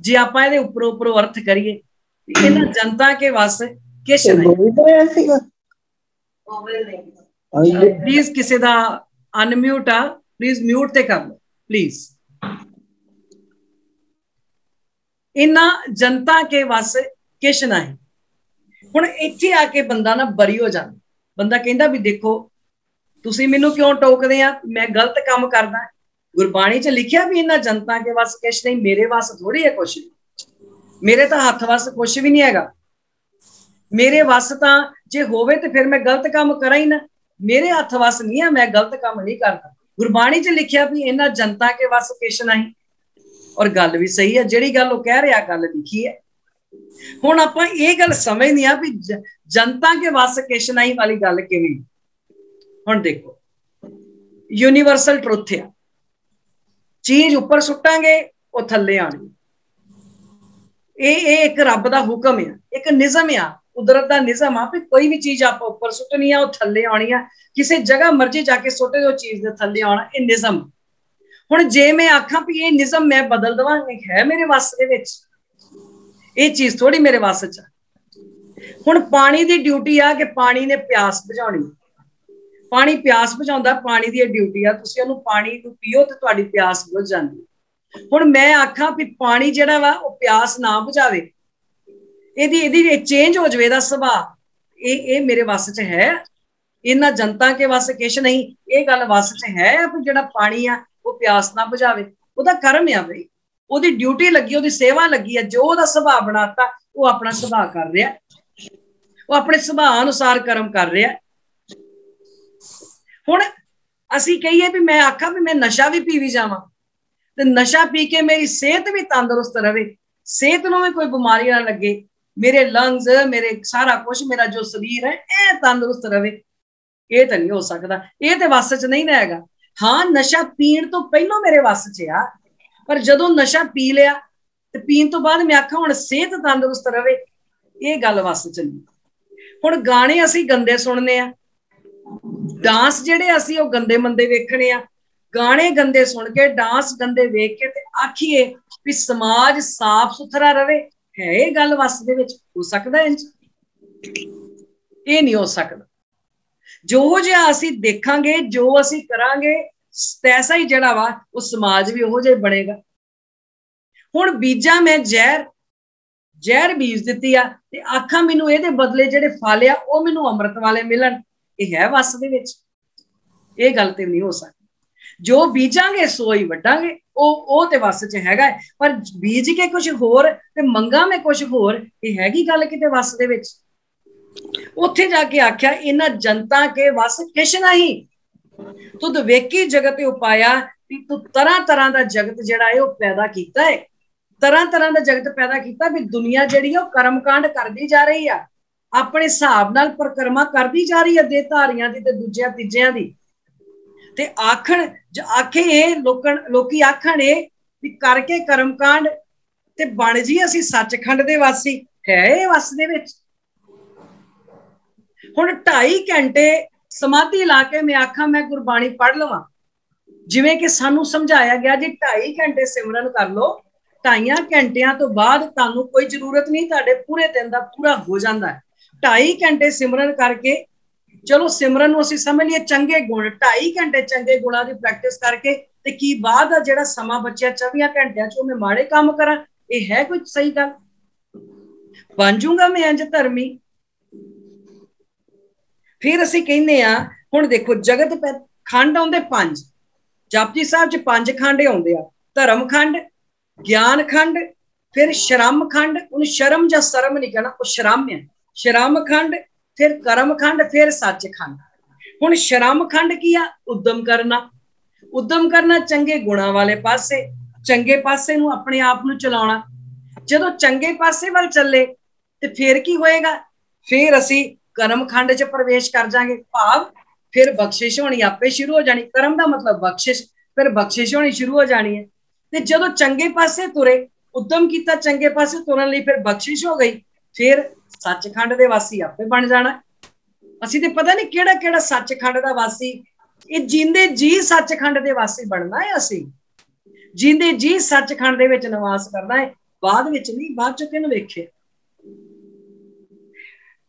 जे आपां इहदे उपरों उपरों अर्थ करिए। इन्हां जनता के वस किश नहीं। प्लीज किसी दा अनम्यूट आ, प्लीज म्यूट ते कर लो प्लीज। इन्हां जनता के वस किश ना है। हुण इत्थे आके बंदा ना बरी हो जांदा, बंदा कहंदा भी देखो तुसीं मैनूं क्यों टोकदे आ, मैं गलत काम करदा। गुरबाणी च लिखिया भी इन्हां जनता के वस किश नहीं, मेरे वस थोड़ी है कुछ, मेरे तां हथ वस कुछ भी नहीं हैगा। मेरे वस तां जे होवे ते फिर मैं गलत काम करां ही ना, मेरे हथ वस नहीं है, मैं गलत काम नहीं करता। गुरबाणी च लिखिया भी इन्हां जनता के वस किश नहीं, और गल भी सही है, जिहड़ी गल वो कह रहा गल लिखी है। हुण आपां ये गल समझदे आ भी जनता के वस किश नहीं वाली गल किवें। हुण देखो यूनीवर्सल ट्रुथ है, चीज उपर सुटांगे वो थल्ले आनी, ये एक रब दा हुक्म है, एक निज़म आ, कुदरत दा निज़म आ भी कोई भी चीज आप उपर सुटनी है वो थल्ले आनी है। किसी जगह मर्जी जाके सुटे वो चीज दे थल्ले आना, ये निज़म। हुण जे मैं आखां भी ये निज़म मैं बदल देवां, है मेरे वस दे विच? ये चीज थोड़ी मेरे वस च। हुण पानी दी ड्यूटी आ कि पानी ने प्यास बुझाउणी, पानी प्यास बुझाउंदा, पानी दी ड्यूटी आ, तुसीं उहनूं पानी नूं पीओ ते तुहाडी प्यास बुझ जांदी। हुण मैं आखां भी पानी जिहड़ा वा वो प्यास ना बुझावे, इहदी चेंज हो जावे दा सुभाਅ, ये मेरे वस च है? इन्हां जनता के वस किश नहीं, ये गल वस च है भी जिहड़ा पानी आ वो प्यास ना बुझावे? ओहदा कर्म आ बई, ओहदी ड्यूटी लगी, ओहदी सेवा लगी है, जो ओहदा सुभाਅ बनाता वो अपना सुभाਅ कर रहा, वो अपने सुभाਅ अनुसार कर्म कर रहा। हुण ਅਸੀਂ ਕਹੀਏ ਵੀ ਮੈਂ ਆਖਾਂ ਵੀ ਮੈਂ ਨਸ਼ਾ ਵੀ ਪੀ ਵੀ ਜਾਵਾਂ ਤੇ ਨਸ਼ਾ ਪੀ ਕੇ ਮੇਰੀ ਸਿਹਤ ਵੀ ਤੰਦਰੁਸਤ ਰਵੇ, ਸਿਹਤ ਨੂੰ ਵੀ ਕੋਈ ਬਿਮਾਰੀ ਨਾ ਲੱਗੇ, ਮੇਰੇ ਲੰਗਸ, ਮੇਰੇ ਸਾਰਾ ਕੁਝ, ਮੇਰਾ ਜੋ ਸਰੀਰ ਹੈ ਇਹ ਤੰਦਰੁਸਤ ਰਵੇ, ਇਹ ਤਾਂ ਨਹੀਂ ਹੋ ਸਕਦਾ। ਇਹ ਤੇ ਵੱਸ 'ਚ ਨਹੀਂ ਰਹੇਗਾ। ਹਾਂ, ਨਸ਼ਾ ਪੀਣ ਤੋਂ ਪਹਿਲਾਂ ਮੇਰੇ ਵੱਸ 'ਚ ਆ, ਪਰ ਜਦੋਂ ਨਸ਼ਾ ਪੀ ਲਿਆ ਤੇ ਪੀਣ ਤੋਂ ਬਾਅਦ ਮੈਂ ਆਖਾਂ ਹੁਣ ਸਿਹਤ ਤੰਦਰੁਸਤ ਰਵੇ, ਇਹ ਗੱਲ ਵੱਸ 'ਚ ਨਹੀਂ। ਹੁਣ ਗਾਣੇ ਅਸੀਂ ਗੰਦੇ ਸੁਣਨੇ ਆ, ਡਾਂਸ ਜਿਹੜੇ ਅਸੀਂ ਉਹ ਗੰਦੇ ਮੰਦੇ ਵੇਖਣੇ ਆ, ਗਾਣੇ ਗੰਦੇ ਸੁਣ ਕੇ, ਡਾਂਸ ਗੰਦੇ ਵੇਖ ਕੇ ਤੇ ਆਖੀਏ ਵੀ ਸਮਾਜ ਸਾਫ਼ ਸੁਥਰਾ ਰਵੇ, ਹੈ ਇਹ ਗੱਲ ਵੱਸ ਦੇ ਵਿੱਚ ਹੋ ਸਕਦਾ? ਇੰਜ ਇਹ ਨਹੀਂ ਹੋ ਸਕਦਾ। ਜੋ ਜਿਹਾ ਅਸੀਂ ਦੇਖਾਂਗੇ, ਜੋ ਅਸੀਂ ਕਰਾਂਗੇ, ਤੈਸਾ ਹੀ ਜਿਹੜਾ ਵਾ ਉਹ ਸਮਾਜ ਵੀ ਉਹੋ ਜਿਹਾ ਬਣੇਗਾ। ਹੁਣ ਬੀਜਾਂ ਮੈਂ ਜ਼ਹਿਰ ਬੀਜ ਦਿੱਤੀ ਆ ਤੇ ਆਖਾਂ ਮੈਨੂੰ ਇਹਦੇ ਬਦਲੇ ਜਿਹੜੇ ਫਲ ਆ ਉਹ ਮੈਨੂੰ ਅੰਮ੍ਰਿਤ ਵਾਲੇ ਮਿਲਣ, ਇਹ ਹੈ ਵੱਸ ਦੇ ਵਿੱਚ? ਇਹ ਗੱਲ ਤੇ ਨਹੀਂ ਹੋ ਸਕਦੀ। ਜੋ ਬੀਜਾਂਗੇ ਸੋ ਹੀ ਵੱਢਾਂਗੇ, ਉਹ ਤੇ ਵੱਸ 'ਚ ਹੈਗਾ, ਪਰ ਬੀਜ ਕੇ ਕੁਝ ਹੋਰ ਤੇ ਮੰਗਾ ਮੈਂ ਕੁਝ ਹੋਰ, ਇਹ ਹੈਗੀ ਗੱਲ ਕਿਤੇ ਵੱਸ ਦੇ ਵਿੱਚ? ਉੱਥੇ ਜਾ ਕੇ ਆਖਿਆ ਇਹਨਾਂ ਜਨਤਾ ਕੇ ਵੱਸ ਕਿਛ ਨਹੀਂ, ਤੁਧ ਵੇਖੀ ਜਗਤ ਉਪਾਇਆ, ਵੀ ਤੂੰ ਤਰ੍ਹਾਂ ਤਰ੍ਹਾਂ ਦਾ ਜਗਤ ਜਿਹੜਾ ਹੈ ਉਹ ਪੈਦਾ ਕੀਤਾ ਹੈ, ਤਰ੍ਹਾਂ ਤਰ੍ਹਾਂ ਦਾ ਜਗਤ ਪੈਦਾ ਕੀਤਾ ਵੀ ਦੁਨੀਆ ਜਿਹੜੀ ਆ ਉਹ ਕਰਮਕਾਂਡ ਕਰਦੀ ਜਾ ਰਹੀ ਆ, ਆਪਣੇ ਹਿਸਾਬ ਨਾਲ ਪਰਿਕਰਮਾ ਕਰਦੀ ਜਾ ਰਹੀ ਹੈ, ਦੇਹਧਾਰੀਆਂ ਦੀ ਤੇ ਦੂਜਿਆਂ ਤੀਜਿਆਂ ਦੀ। ਤੇ ਆਖੇ ਇਹ ਲੋਕੀ ਆਖਣ ਇਹ ਵੀ ਕਰਕੇ ਕਰਮਕਾਂਡ ਤੇ ਬਣ ਜੀ ਅਸੀਂ ਸੱਚਖੰਡ ਦੇ ਵਾਸੀ, ਹੈ ਇਹ ਵੱਸ ਦੇ ਵਿੱਚ? ਹੁਣ 2.5 ਘੰਟੇ ਸਮਾਧੀ ਲਾ ਕੇ ਮੈਂ ਆਖਾਂ ਮੈਂ ਗੁਰਬਾਣੀ ਪੜ੍ਹ ਲਵਾਂ, ਜਿਵੇਂ ਕਿ ਸਾਨੂੰ ਸਮਝਾਇਆ ਗਿਆ ਜੀ 2.5 ਘੰਟੇ ਸਿਮਰਨ ਕਰ ਲਓ, 2.5 ਘੰਟਿਆਂ ਤੋਂ ਬਾਅਦ ਤੁਹਾਨੂੰ ਕੋਈ ਜ਼ਰੂਰਤ ਨਹੀਂ, ਤੁਹਾਡੇ ਪੂਰੇ ਦਿਨ ਦਾ ਪੂਰਾ ਹੋ ਜਾਂਦਾ ਹੈ। 2.5 ਘੰਟੇ ਸਿਮਰਨ ਕਰਕੇ, ਚਲੋ ਸਿਮਰਨ ਨੂੰ ਅਸੀਂ ਸਮਝ ਲਈਏ ਚੰਗੇ ਗੁਣ, 2.5 ਘੰਟੇ ਚੰਗੇ ਗੁਣਾਂ ਦੀ ਪ੍ਰੈਕਟਿਸ ਕਰਕੇ ਤੇ ਕੀ ਬਾਅਦ ਦਾ ਜਿਹੜਾ ਸਮਾਂ ਬਚਿਆ 24 ਘੰਟਿਆਂ 'ਚ ਉਹ ਮੈਂ ਮਾੜੇ ਕੰਮ ਕਰਾਂ? ਇਹ ਹੈ ਕੋਈ ਸਹੀ ਗੱਲ? ਬਣ ਜੂਗਾ ਮੈਂ ਇੰਜ ਧਰਮੀ? ਫਿਰ ਅਸੀਂ ਕਹਿੰਦੇ ਆ, ਹੁਣ ਦੇਖੋ ਜਗਤ ਖੰਡ ਆਉਂਦੇ 5, ਜਪਜੀ ਸਾਹਿਬ 'ਚ 5 ਖੰਡ ਆਉਂਦੇ ਆ, ਧਰਮ ਖੰਡ, ਗਿਆਨ ਖੰਡ, ਫਿਰ ਸ਼ਰਮ ਖੰਡ, ਉਹਨੂੰ ਸ਼ਰਮ ਜਾਂ ਸ਼ਰਮ ਨਹੀਂ ਕਹਿਣਾ, ਉਹ ਸ਼ਰਮ ਹੈ, ਸ਼ਰਮ ਖੰਡ, ਫਿਰ ਕਰਮ ਖੰਡ, ਫਿਰ ਸੱਚ ਖੰਡ। ਹੁਣ ਸ਼ਰਮ ਖੰਡ ਕੀ ਆ? ਉਦਮ ਕਰਨਾ ਚੰਗੇ ਗੁਣਾਂ ਵਾਲੇ ਪਾਸੇ, ਚੰਗੇ ਪਾਸੇ ਨੂੰ ਆਪਣੇ ਆਪ ਨੂੰ ਚਲਾਉਣਾ। ਜਦੋਂ ਚੰਗੇ ਪਾਸੇ ਵੱਲ ਚੱਲੇ ਤੇ ਫਿਰ ਕੀ ਹੋਏਗਾ? ਫਿਰ ਅਸੀਂ ਕਰਮ ਖੰਡ 'ਚ ਪ੍ਰਵੇਸ਼ ਕਰ ਜਾਾਂਗੇ, ਭਾਵ ਫਿਰ ਬਖਸ਼ਿਸ਼ ਹੋਣੀ ਆਪੇ ਸ਼ੁਰੂ ਹੋ ਜਾਣੀ। ਕਰਮ ਦਾ ਮਤਲਬ ਬਖਸ਼ਿਸ਼, ਫਿਰ ਬਖਸ਼ਿਸ਼ ਹੋਣੀ ਸ਼ੁਰੂ ਹੋ ਜਾਣੀ ਹੈ। ਤੇ ਜਦੋਂ ਚੰਗੇ ਪਾਸੇ ਤੁਰੇ, ਉਦਮ ਕੀਤਾ ਚੰਗੇ ਪਾਸੇ ਤੁਰਨ ਲਈ, ਫਿਰ ਬਖਸ਼ਿਸ਼ ਹੋ ਗਈ, ਫਿਰ ਸੱਚਖੰਡ ਦੇ ਵਾਸੀ ਆਪੇ ਬਣ ਜਾਣਾ। ਅਸੀਂ ਤੇ ਪਤਾ ਨਹੀਂ ਕਿਹੜਾ ਕਿਹੜਾ ਸੱਚਖੰਡ ਦਾ ਵਾਸੀ, ਇਹ ਜਿੰਦੇ ਜੀ ਸੱਚਖੰਡ ਦੇ ਵਾਸੀ ਬਣਨਾ ਹੈ, ਅਸੀਂ ਜਿੰਦੇ ਜੀ ਸੱਚਖੰਡ ਦੇ ਵਿੱਚ ਨਿਵਾਸ ਕਰਨਾ ਹੈ, ਬਾਅਦ ਵਿੱਚ ਨਹੀਂ, ਬਾਅਦ ਚ ਕਿਹਨੂੰ ਵੇਖੇ।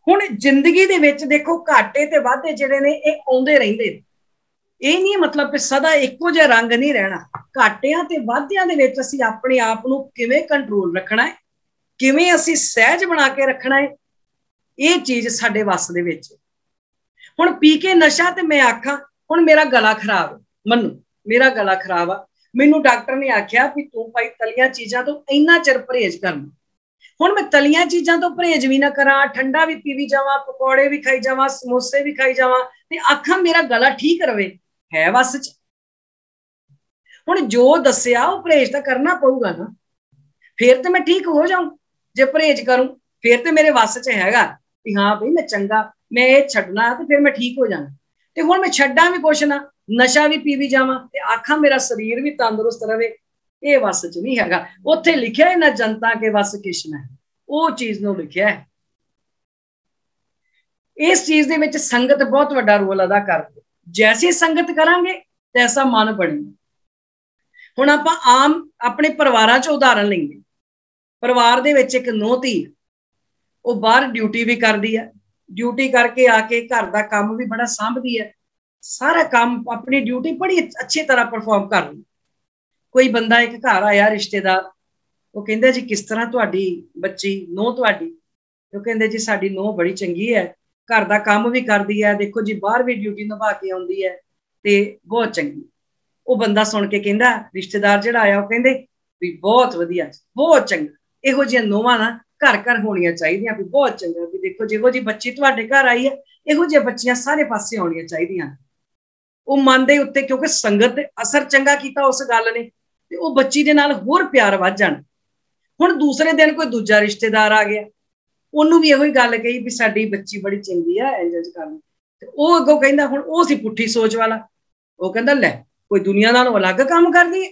ਹੁਣ ਜ਼ਿੰਦਗੀ ਦੇ ਵਿੱਚ ਦੇਖੋ ਘਾਟੇ ਤੇ ਵਾਧੇ ਜਿਹੜੇ ਨੇ ਇਹ ਆਉਂਦੇ ਰਹਿੰਦੇ ਨੇ, ਇਹ ਨਹੀਂ ਮਤਲਬ ਕਿ ਸਦਾ ਇੱਕੋ ਜਿਹਾ ਰੰਗ ਨਹੀਂ ਰਹਿਣਾ। ਘਾਟਿਆਂ ਤੇ ਵਾਧਿਆਂ ਦੇ ਵਿੱਚ ਅਸੀਂ ਆਪਣੇ ਆਪ ਨੂੰ ਕਿਵੇਂ ਕੰਟਰੋਲ ਰੱਖਣਾ ਹੈ, ਕਿਵੇਂ ਅਸੀਂ ਸਹਿਜ ਬਣਾ ਕੇ ਰੱਖਣਾ ਹੈ, ਇਹ ਚੀਜ਼ ਸਾਡੇ ਵੱਸ ਦੇ ਵਿੱਚ। ਹੁਣ ਪੀ ਕੇ ਨਸ਼ਾ ਤੇ ਮੈਂ ਆਖਾਂ ਹੁਣ ਮੇਰਾ ਗਲਾ ਖਰਾਬ, ਮੈਨੂੰ ਮੇਰਾ ਗਲਾ ਖਰਾਬ ਆ, ਮੈਨੂੰ ਡਾਕਟਰ ਨੇ ਆਖਿਆ ਵੀ ਤੂੰ ਭਾਈ ਤਲੀਆਂ ਚੀਜ਼ਾਂ ਤੋਂ ਇੰਨਾ ਚਿਰ ਪਰਹੇਜ਼ ਕਰਨਾ। ਹੁਣ ਮੈਂ ਤਲੀਆਂ ਚੀਜ਼ਾਂ ਤੋਂ ਪਰਹੇਜ਼ ਵੀ ਨਾ ਕਰਾਂ, ਠੰਡਾ ਵੀ ਪੀਵੀ ਜਾਵਾਂ, ਪਕੌੜੇ ਵੀ ਖਾਈ ਜਾਵਾਂ, ਸਮੋਸੇ ਵੀ ਖਾਈ ਜਾਵਾਂ ਤੇ ਆਖਾਂ ਮੇਰਾ ਗਲਾ ਠੀਕ ਰਵੇ, ਹੈ ਵੱਸ ਚ? ਹੁਣ ਜੋ ਦੱਸਿਆ ਉਹ ਪਰਹੇਜ਼ ਤਾਂ ਕਰਨਾ ਪਊਗਾ ਨਾ, ਫੇਰ ਤੇ ਮੈਂ ਠੀਕ ਹੋ ਜਾਊਂ। ਜੇ ਪਰਹੇਜ਼ ਕਰੂੰ ਫੇਰ ਤੇ ਮੇਰੇ ਵੱਸ ਚ ਹੈਗਾ ਵੀ ਹਾਂ ਬਈ ਮੈਂ ਚੰਗਾ, ਮੈਂ ਇਹ ਛੱਡਣਾ ਤੇ ਫਿਰ ਮੈਂ ਠੀਕ ਹੋ ਜਾਣਾ। ਤੇ ਹੁਣ ਮੈਂ ਛੱਡਾਂ ਵੀ ਕੁਛ ਨਾ, ਨਸ਼ਾ ਵੀ ਪੀਵੀ ਜਾਵਾਂ ਤੇ ਆਖਾਂ ਮੇਰਾ ਸਰੀਰ ਵੀ ਤੰਦਰੁਸਤ ਰਵੇ, ਇਹ ਵੱਸ ਚ ਨਹੀਂ ਹੈਗਾ। ਉੱਥੇ ਲਿਖਿਆ ਨਾ ਜਨਤਾ ਕੇ ਵੱਸ ਕਿਛ ਨਾ, ਉਹ ਚੀਜ਼ ਨੂੰ ਲਿਖਿਆ ਹੈ। ਇਸ ਚੀਜ਼ ਦੇ ਵਿੱਚ ਸੰਗਤ ਬਹੁਤ ਵੱਡਾ ਰੋਲ ਅਦਾ ਕਰਦੀ, ਜੈਸੀ ਸੰਗਤ ਕਰਾਂਗੇ ਤੈਸਾ ਮਨ ਬਣੇਗਾ। ਹੁਣ ਆਪਾਂ ਆਮ ਆਪਣੇ ਪਰਿਵਾਰਾਂ 'ਚ ਉਦਾਹਰਨ ਲਈਏ, ਪਰਿਵਾਰ ਦੇ ਵਿੱਚ ਇੱਕ ਨੂੰਹ ਧੀ, ਉਹ ਬਾਹਰ ਡਿਊਟੀ ਵੀ ਕਰਦੀ ਹੈ, ਡਿਊਟੀ ਕਰਕੇ ਆ ਕੇ ਘਰ ਦਾ ਕੰਮ ਵੀ ਬੜਾ ਸਾਂਭਦੀ ਹੈ, ਸਾਰਾ ਕੰਮ ਆਪਣੀ ਡਿਊਟੀ ਬੜੀ ਅੱਛੀ ਤਰ੍ਹਾਂ ਪਰਫਾਰਮ ਕਰ ਰਹੀ। ਕੋਈ ਬੰਦਾ ਇੱਕ ਘਰ ਆਇਆ ਰਿਸ਼ਤੇਦਾਰ, ਉਹ ਕਹਿੰਦਾ ਜੀ ਕਿਸ ਤਰ੍ਹਾਂ ਤੁਹਾਡੀ ਬੱਚੀ ਨੂੰਹ ਤੁਹਾਡੀ? ਉਹ ਕਹਿੰਦੇ ਜੀ ਸਾਡੀ ਨੂੰਹ ਬੜੀ ਚੰਗੀ ਹੈ, ਘਰ ਦਾ ਕੰਮ ਵੀ ਕਰਦੀ ਹੈ, ਦੇਖੋ ਜੀ ਬਾਹਰ ਵੀ ਡਿਊਟੀ ਨਿਭਾ ਕੇ ਆਉਂਦੀ ਹੈ ਤੇ ਬਹੁਤ ਚੰਗੀ। ਉਹ ਬੰਦਾ ਸੁਣ ਕੇ ਕਹਿੰਦਾ, ਰਿਸ਼ਤੇਦਾਰ ਜਿਹੜਾ ਆਇਆ, ਉਹ ਕਹਿੰਦੇ ਵੀ ਬਹੁਤ ਵਧੀਆ, ਬਹੁਤ ਚੰਗਾ, ਇਹੋ ਜਿਹੀਆਂ ਨੂੰਹਾਂ ਨਾ ਘਰ ਘਰ ਹੋਣੀਆਂ ਚਾਹੀਦੀਆਂ, ਵੀ ਬਹੁਤ ਚੰਗਾ, ਵੀ ਦੇਖੋ ਜਿਹੋ ਜਿਹੀ ਬੱਚੀ ਤੁਹਾਡੇ ਘਰ ਆਈ ਹੈ, ਇਹੋ ਜਿਹੀਆਂ ਬੱਚੀਆਂ ਸਾਰੇ ਪਾਸੇ ਆਉਣੀਆਂ ਚਾਹੀਦੀਆਂ। ਉਹ ਮਨ ਦੇ ਉੱਤੇ, ਕਿਉਂਕਿ ਸੰਗਤ ਅਸਰ ਚੰਗਾ ਕੀਤਾ ਉਸ ਗੱਲ ਨੇ, ਤੇ ਉਹ ਬੱਚੀ ਦੇ ਨਾਲ ਹੋਰ ਪਿਆਰ ਵੱਧ ਜਾਣ। ਹੁਣ ਦੂਸਰੇ ਦਿਨ ਕੋਈ ਦੂਜਾ ਰਿਸ਼ਤੇਦਾਰ ਆ ਗਿਆ, ਉਹਨੂੰ ਵੀ ਇਹੋ ਹੀ ਗੱਲ ਕਹੀ ਵੀ ਸਾਡੀ ਬੱਚੀ ਬੜੀ ਚੰਗੀ ਆ, ਇੰਜ ਕਰਨ। ਤੇ ਉਹ ਅੱਗੋਂ ਕਹਿੰਦਾ, ਹੁਣ ਉਹ ਸੀ ਪੁੱਠੀ ਸੋਚ ਵਾਲਾ, ਉਹ ਕਹਿੰਦਾ ਲੈ ਕੋਈ ਦੁਨੀਆ ਨਾਲੋਂ ਅਲੱਗ ਕੰਮ ਕਰਦੀ ਹੈ,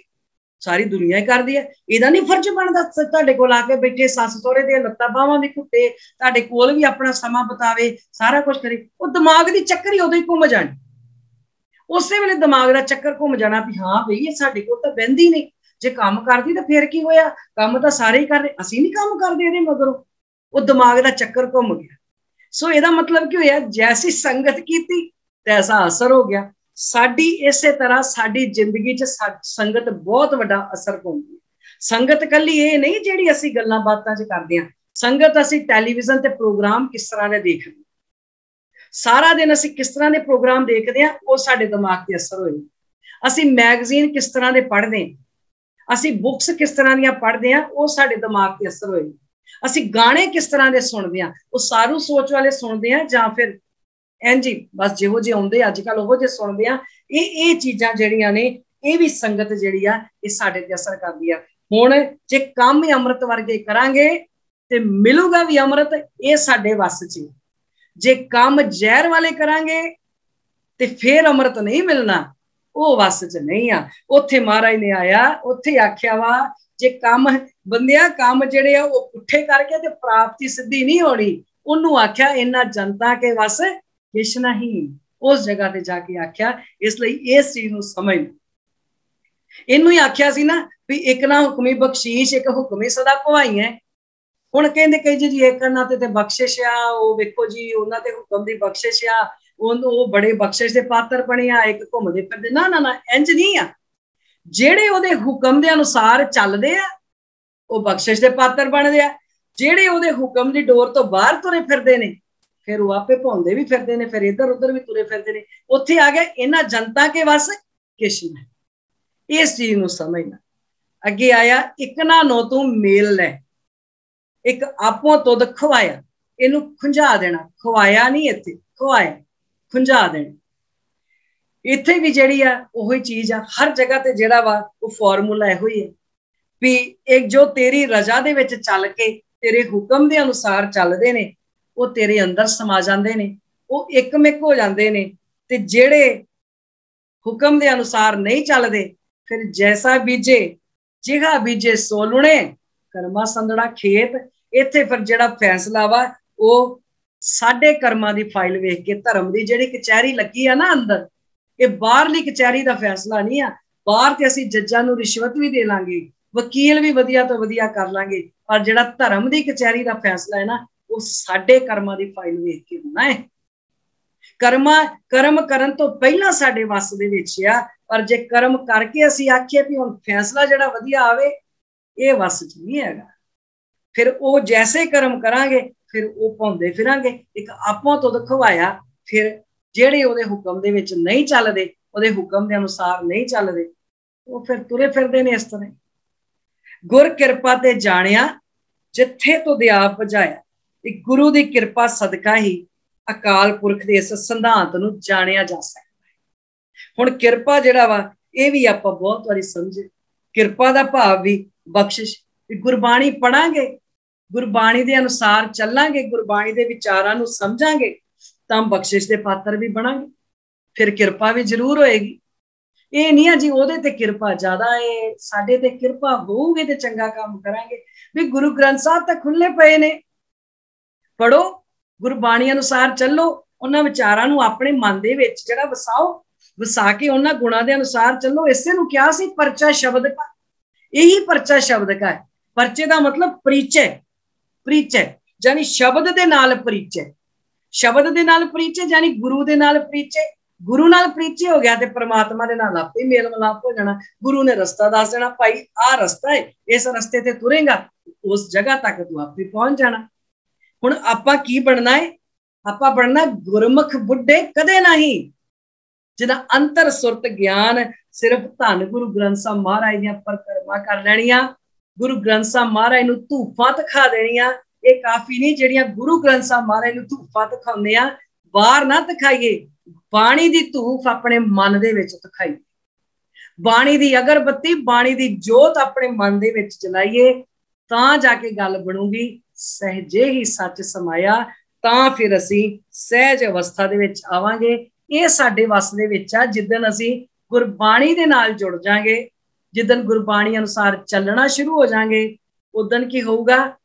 ਸਾਰੀ ਦੁਨੀਆ ਹੀ ਕਰਦੀ ਹੈ, ਇਹਦਾ ਨਹੀਂ ਫਰਜ਼ ਬਣਦਾ ਤੁਹਾਡੇ ਕੋਲ ਆ ਕੇ ਬੈਠੇ ਸੱਸ ਸਹੁਰੇ ਦੀਆਂ ਲੱਤਾਂ ਬਾਹਾਂ ਵੀ ਘੁੱਟੇ, ਤੁਹਾਡੇ ਕੋਲ ਵੀ ਆਪਣਾ ਸਮਾਂ ਬਿਤਾਵੇ, ਸਾਰਾ ਕੁਝ ਕਰੇ। ਉਹ ਦਿਮਾਗ ਦੀ ਚੱਕਰ ਹੀ ਉਦੋਂ ਹੀ ਘੁੰਮ ਜਾਣੀ, ਉਸੇ ਵੇਲੇ ਦਿਮਾਗ ਦਾ ਚੱਕਰ ਘੁੰਮ ਜਾਣਾ ਵੀ ਹਾਂ ਬਈ ਇਹ ਸਾਡੇ ਕੋਲ ਤਾਂ ਬਹਿੰਦੀ ਨਹੀਂ, ਜੇ ਕੰਮ ਕਰਦੀ ਤਾਂ ਫਿਰ ਕੀ ਹੋਇਆ, ਕੰਮ ਤਾਂ ਸਾਰੇ ਹੀ ਕਰ ਰਹੇ, ਅਸੀਂ ਨਹੀਂ ਕੰਮ ਕਰਦੇ ਇਹਦੇ ਮਗਰੋਂ। ਉਹ ਦਿਮਾਗ ਦਾ ਚੱਕਰ ਘੁੰਮ ਗਿਆ। ਸੋ ਇਹਦਾ ਮਤਲਬ ਕੀ ਹੋਇਆ, ਜੈਸੀ ਸੰਗਤ ਕੀਤੀ ਤੈਸਾ ਅਸਰ ਹੋ ਗਿਆ। ਸਾਡੀ ਇਸੇ ਤਰ੍ਹਾਂ ਸਾਡੀ ਜ਼ਿੰਦਗੀ 'ਚ ਸੰਗਤ ਬਹੁਤ ਵੱਡਾ ਅਸਰ ਪਾਉਂਦੀ ਹੈ। ਸੰਗਤ ਕੱਲੀ ਇਹ ਨਹੀਂ ਜਿਹੜੀ ਅਸੀਂ ਗੱਲਾਂ ਬਾਤਾਂ 'ਚ ਕਰਦੇ ਹਾਂ, ਸੰਗਤ ਅਸੀਂ ਟੈਲੀਵਿਜ਼ਨ ਤੇ ਪ੍ਰੋਗਰਾਮ ਕਿਸ ਤਰ੍ਹਾਂ ਦੇ ਦੇਖਦੇ ਹਾਂ, ਸਾਰਾ ਦਿਨ ਅਸੀਂ ਕਿਸ ਤਰ੍ਹਾਂ ਦੇ ਪ੍ਰੋਗਰਾਮ ਦੇਖਦੇ ਹਾਂ, ਉਹ ਸਾਡੇ ਦਿਮਾਗ ਤੇ ਅਸਰ ਹੋਏਗਾ। ਅਸੀਂ ਮੈਗਜ਼ੀਨ ਕਿਸ ਤਰ੍ਹਾਂ ਦੇ ਪੜ੍ਹਦੇ ਹਾਂ, ਅਸੀਂ ਬੁੱਕਸ ਕਿਸ ਤਰ੍ਹਾਂ ਦੀਆਂ ਪੜ੍ਹਦੇ ਹਾਂ, ਉਹ ਸਾਡੇ ਦਿਮਾਗ ਤੇ ਅਸਰ ਹੋਏਗਾ। ਅਸੀਂ ਗਾਣੇ ਕਿਸ ਤਰ੍ਹਾਂ ਦੇ ਸੁਣਦੇ ਹਾਂ, ਉਹ ਸਾਰੂ ਸੋਚ ਵਾਲੇ ਸੁਣਦੇ ਹਾਂ ਜਾਂ ਫਿਰ ਇੰਝ ਬਸ ਜਿਹੋ ਜਿਹੇ ਆਉਂਦੇ ਅੱਜ ਕੱਲ੍ਹ ਉਹੋ ਜਿਹੇ ਸੁਣਦੇ ਆ। ਇਹ ਚੀਜ਼ਾਂ ਜਿਹੜੀਆਂ ਨੇ, ਇਹ ਵੀ ਸੰਗਤ ਜਿਹੜੀ ਆ ਇਹ ਸਾਡੇ ਤੇ ਅਸਰ ਕਰਦੀ ਆ। ਹੁਣ ਜੇ ਕੰਮ ਹੀ ਅੰਮ੍ਰਿਤ ਵਰਗੇ ਕਰਾਂਗੇ ਤੇ ਮਿਲੂਗਾ ਵੀ ਅੰਮ੍ਰਿਤ, ਇਹ ਸਾਡੇ ਵੱਸ 'ਚ। ਜੇ ਕੰਮ ਜ਼ਹਿਰ ਵਾਲੇ ਕਰਾਂਗੇ ਤੇ ਫਿਰ ਅੰਮ੍ਰਿਤ ਨਹੀਂ ਮਿਲਣਾ, ਉਹ ਵੱਸ 'ਚ ਨਹੀਂ ਆ। ਉੱਥੇ ਮਹਾਰਾਜ ਨੇ ਆਇਆ, ਉੱਥੇ ਆਖਿਆ ਵਾ ਜੇ ਕੰਮ ਬੰਦਿਆ ਕੰਮ ਜਿਹੜੇ ਆ ਉਹ ਪੁੱਠੇ ਕਰਕੇ ਤੇ ਪ੍ਰਾਪਤੀ ਸਿੱਧੀ ਨਹੀਂ ਹੋਣੀ। ਉਹਨੂੰ ਆਖਿਆ ਇਹਨਾਂ ਜਨਤਾ ਕੇ ਵੱਸ ਕਿਛ ਨਹੀਂ, ਉਸ ਜਗ੍ਹਾ ਤੇ ਜਾ ਕੇ ਆਖਿਆ। ਇਸ ਲਈ ਇਸ ਚੀਜ਼ ਨੂੰ ਸਮਝ, ਇਹਨੂੰ ਹੀ ਆਖਿਆ ਸੀ ਨਾ ਵੀ ਇੱਕ ਨਾ ਹੁਕਮੀ ਬਖਸ਼ੀਸ਼, ਇੱਕ ਹੁਕਮੀ ਸਦਾ ਭਵਾਈ ਹੈ। ਹੁਣ ਕਹਿੰਦੇ ਕਈ ਜੀ ਇੱਕ ਨਾ ਤੇ ਬਖਸ਼ਿਸ਼ ਆ, ਉਹ ਵੇਖੋ ਜੀ ਉਹਨਾਂ ਤੇ ਹੁਕਮ ਦੀ ਬਖਸ਼ਿਸ਼ ਆ, ਉਹ ਬੜੇ ਬਖਸ਼ਿਸ਼ ਦੇ ਪਾਤਰ ਬਣੇ ਆ, ਇੱਕ ਘੁੰਮਦੇ ਫਿਰਦੇ। ਨਾ ਨਾ ਨਾ, ਇੰਜ ਨਹੀਂ ਆ। ਜਿਹੜੇ ਉਹਦੇ ਹੁਕਮ ਦੇ ਅਨੁਸਾਰ ਚੱਲਦੇ ਆ ਉਹ ਬਖਸ਼ਿਸ਼ ਦੇ ਪਾਤਰ ਬਣਦੇ ਆ, ਜਿਹੜੇ ਉਹਦੇ ਹੁਕਮ ਦੀ ਡੋਰ ਤੋਂ ਬਾਹਰ ਤੁਰੇ ਫਿਰਦੇ ਨੇ ਫਿਰ ਉਹ ਆਪੇ ਭੌਂਦੇ ਵੀ ਫਿਰਦੇ ਨੇ, ਫਿਰ ਇੱਧਰ ਉੱਧਰ ਵੀ ਤੁਰੇ ਫਿਰਦੇ ਨੇ। ਉੱਥੇ ਆ ਗਿਆ ਇਹਨਾਂ ਜਨਤਾ ਕੇ ਵਸ ਕਿਛ ਨਹੀਂ। ਇਸ ਚੀਜ਼ ਨੂੰ ਸਮਝਣਾ। ਅੱਗੇ ਆਇਆ ਇੱਕ ਨਾ ਨੋ ਤੂੰ ਮੇਲ ਲੈ, ਇੱਕ ਆਪੋਂ ਤੁਧ ਖਵਾਇਆ, ਇਹਨੂੰ ਖੁੰਝਾ ਦੇਣਾ। ਖਵਾਇਆ ਨਹੀਂ, ਇੱਥੇ ਖਵਾਇਆ, ਖੁੰਝਾ ਦੇਣਾ। ਇੱਥੇ ਵੀ ਜਿਹੜੀ ਆ ਉਹੀ ਚੀਜ਼ ਆ, ਹਰ ਜਗ੍ਹਾ ਤੇ ਜਿਹੜਾ ਵਾ ਉਹ ਫਾਰਮੂਲਾ ਇਹੋ ਹੀ ਹੈ ਵੀ ਇੱਕ ਜੋ ਤੇਰੀ ਰਜ਼ਾ ਦੇ ਵਿੱਚ ਚੱਲ ਕੇ ਤੇਰੇ ਹੁਕਮ ਦੇ ਅਨੁਸਾਰ ਚੱਲਦੇ ਨੇ ਉਹ ਤੇਰੇ ਅੰਦਰ ਸਮਾ ਜਾਂਦੇ ਨੇ, ਉਹ ਇੱਕਮਿਕ ਹੋ ਜਾਂਦੇ ਨੇ। ਤੇ ਜਿਹੜੇ ਹੁਕਮ ਦੇ ਅਨੁਸਾਰ ਨਹੀਂ ਚੱਲਦੇ ਫਿਰ ਜੈਸਾ ਬੀਜੇ ਜਿਹਾ ਬੀਜੇ ਸੋ ਲੁਣੇ, ਕਰਮਾ ਸੰਦੜਾ ਖੇਤ। ਇੱਥੇ ਫਿਰ ਜਿਹੜਾ ਫੈਸਲਾ ਵਾ ਉਹ ਸਾਡੇ ਕਰਮਾਂ ਦੀ ਫਾਈਲ ਵੇਖ ਕੇ, ਧਰਮ ਦੀ ਜਿਹੜੀ ਕਚਹਿਰੀ ਲੱਗੀ ਆ ਨਾ ਅੰਦਰ, ਇਹ ਬਾਹਰਲੀ ਕਚਹਿਰੀ ਦਾ ਫੈਸਲਾ ਨਹੀਂ ਆ। ਬਾਹਰ ਤੇ ਅਸੀਂ ਜੱਜਾਂ ਨੂੰ ਰਿਸ਼ਵਤ ਵੀ ਦੇ ਲਾਂਗੇ, ਵਕੀਲ ਵੀ ਵਧੀਆ ਤੋਂ ਵਧੀਆ ਕਰ ਲਾਂਗੇ, ਪਰ ਜਿਹੜਾ ਧਰਮ ਦੀ ਕਚਹਿਰੀ ਦਾ ਫੈਸਲਾ ਹੈ ਨਾ ਉਹ ਸਾਡੇ ਕਰਮਾਂ ਦੀ ਫਾਈਲ ਵੇਖ ਕੇ ਹੋਣਾ ਹੈ। ਕਰਮ ਕਰਨ ਤੋਂ ਪਹਿਲਾਂ ਸਾਡੇ ਵੱਸ ਦੇ ਵਿੱਚ ਆ, ਪਰ ਜੇ ਕਰਮ ਕਰਕੇ ਅਸੀਂ ਆਖੀਏ ਵੀ ਹੁਣ ਫੈਸਲਾ ਜਿਹੜਾ ਵਧੀਆ ਆਵੇ, ਇਹ ਵੱਸ 'ਚ ਨਹੀਂ ਹੈਗਾ। ਫਿਰ ਉਹ ਜੈਸੇ ਕਰਮ ਕਰਾਂਗੇ ਫਿਰ ਉਹ ਭੌਂਦੇ ਫਿਰਾਂਗੇ। ਇੱਕ ਆਪੋਂ ਤੋਂ ਦਿਖਵਾਇਆ, ਫਿਰ ਜਿਹੜੇ ਉਹਦੇ ਹੁਕਮ ਦੇ ਵਿੱਚ ਨਹੀਂ ਚੱਲਦੇ, ਉਹਦੇ ਹੁਕਮ ਦੇ ਅਨੁਸਾਰ ਨਹੀਂ ਚੱਲਦੇ, ਉਹ ਫਿਰ ਤੁਰੇ ਫਿਰਦੇ ਨੇ ਇਸ ਤਰ੍ਹਾਂ। ਗੁਰ ਕਿਰਪਾ ਤੇ ਜਾਣਿਆ ਜਿੱਥੇ ਤੋਂ ਦਿਆ ਭਜਾਇਆ। ਇੱਕ ਗੁਰੂ ਦੀ ਕਿਰਪਾ ਸਦਕਾ ਹੀ ਅਕਾਲ ਪੁਰਖ ਦੇ ਇਸ ਸਿਧਾਂਤ ਨੂੰ ਜਾਣਿਆ ਜਾ ਸਕਦਾ ਹੈ। ਹੁਣ ਕਿਰਪਾ ਜਿਹੜਾ ਵਾ ਇਹ ਵੀ ਆਪਾਂ ਬਹੁਤ ਵਾਰੀ ਸਮਝੇ। ਕਿਰਪਾ ਦਾ ਭਾਵ ਵੀ ਬਖਸ਼ਿਸ਼। ਗੁਰਬਾਣੀ ਪੜਾਂਗੇ, ਗੁਰਬਾਣੀ ਦੇ ਅਨੁਸਾਰ ਚੱਲਾਂਗੇ, ਗੁਰਬਾਣੀ ਦੇ ਵਿਚਾਰਾਂ ਨੂੰ ਸਮਝਾਂਗੇ ਤਾਂ ਬਖਸ਼ਿਸ਼ ਦੇ ਪਾਤਰ ਵੀ ਬਣਾਂਗੇ, ਫਿਰ ਕਿਰਪਾ ਵੀ ਜ਼ਰੂਰ ਹੋਏਗੀ। ਇਹ ਨਹੀਂ ਆ ਜੀ ਉਹਦੇ ਤੇ ਕਿਰਪਾ ਜ਼ਿਆਦਾ ਹੈ, ਸਾਡੇ ਤੇ ਕਿਰਪਾ ਹੋਊਗੀ ਤੇ ਚੰਗਾ ਕੰਮ ਕਰਾਂਗੇ। ਵੀ ਗੁਰੂ ਗ੍ਰੰਥ ਸਾਹਿਬ ਤਾਂ ਖੁੱਲੇ ਪਏ ਨੇ, ਪੜੋ, ਗੁਰਬਾਣੀ ਅਨੁਸਾਰ ਚੱਲੋ, ਉਹਨਾਂ ਵਿਚਾਰਾਂ ਨੂੰ ਆਪਣੇ ਮਨ ਦੇ ਵਿੱਚ ਜਿਹੜਾ ਵਸਾਓ, ਵਸਾ ਕੇ ਉਹਨਾਂ ਗੁਣਾਂ ਦੇ ਅਨੁਸਾਰ ਚੱਲੋ। ਇਸੇ ਨੂੰ ਕਿਹਾ ਸੀ ਪਰਚਾ ਸ਼ਬਦ ਕਾ। ਇਹੀ ਪਰਚਾ ਸ਼ਬਦ ਕਾ ਹੈ। ਪਰਚੇ ਦਾ ਮਤਲਬ ਪਰਿਚੈ, ਪਰਿਚੈ ਜਾਨੀ ਸ਼ਬਦ ਦੇ ਨਾਲ ਪਰਿਚੈ, ਸ਼ਬਦ ਦੇ ਨਾਲ ਪਰਿਚੈ ਜਾਨੀ ਗੁਰੂ ਦੇ ਨਾਲ ਪਰਿਚੈ। ਗੁਰੂ ਨਾਲ ਪਰਿਚੈ ਹੋ ਗਿਆ ਤੇ ਪ੍ਰਮਾਤਮਾ ਦੇ ਨਾਲ ਆਪੇ ਮੇਲ ਮਿਲਾਪ ਹੋ ਜਾਣਾ। ਗੁਰੂ ਨੇ ਰਸਤਾ ਦੱਸ ਦੇਣਾ, ਭਾਈ ਆਹ ਰਸਤਾ ਹੈ, ਇਸ ਰਸਤੇ ਤੇ ਤੁਰੇਗਾ, ਉਸ ਜਗ੍ਹਾ ਤੱਕ ਤੂੰ ਆਪੇ ਪਹੁੰਚ ਜਾਣਾ। ਹੁਣ ਆਪਾਂ ਕੀ ਬਣਨਾ ਹੈ? ਆਪਾਂ ਬਣਨਾ ਗੁਰਮੁਖ ਬੁੱਢੇ ਕਦੇ ਨਹੀਂ, ਜਿਹਦਾ ਅੰਤਰ ਸੁਰਤ ਗਿਆਨ ਸਿਰਫ ਧੰਨ ਗੁਰੂ ਗ੍ਰੰਥ ਸਾਹਿਬ ਮਹਾਰਾਜ ਦੀਆਂ ਪਰਿਕਰਮਾ ਕਰ ਲੈਣੀਆਂ, ਗੁਰੂ ਗ੍ਰੰਥ ਸਾਹਿਬ ਮਹਾਰਾਜ ਨੂੰ ਧੂਫਾਂ ਦਿਖਾ ਦੇਣੀਆਂ। ਇਹ ਕਾਫੀ ਨਹੀਂ ਜਿਹੜੀਆਂ ਗੁਰੂ ਗ੍ਰੰਥ ਸਾਹਿਬ ਮਹਾਰਾਜ ਨੂੰ ਧੂਫਾਂ ਦਿਖਾਉਂਦੇ ਆ, ਬਾਹਰ ਨਾ ਦਿਖਾਈਏ, ਬਾਣੀ ਦੀ ਧੂਫ ਆਪਣੇ ਮਨ ਦੇ ਵਿੱਚ ਦਿਖਾਈ, ਬਾਣੀ ਦੀ ਅਗਰਬੱਤੀ, ਬਾਣੀ ਦੀ ਜੋਤ ਆਪਣੇ ਮਨ ਦੇ ਵਿੱਚ ਜਲਾਈਏ, ਤਾਂ ਜਾ ਕੇ ਗੱਲ ਬਣੂਗੀ। ਸਹਿਜੇ ਹੀ ਸੱਚ ਸਮਾਇਆ, ਤਾਂ ਫਿਰ ਅਸੀਂ ਸਹਿਜ ਅਵਸਥਾ ਦੇ ਵਿੱਚ ਆਵਾਂਗੇ। ਇਹ ਸਾਡੇ ਵੱਸ ਦੇ ਵਿੱਚ ਆ। ਜਿੱਦਣ ਅਸੀਂ ਗੁਰਬਾਣੀ ਦੇ ਨਾਲ ਜੁੜ ਜਾਾਂਗੇ, ਜਿੱਦਣ ਗੁਰਬਾਣੀ ਅਨੁਸਾਰ ਚੱਲਣਾ ਸ਼ੁਰੂ ਹੋ ਜਾਾਂਗੇ, ਉਦਣ ਕੀ ਹੋਊਗਾ?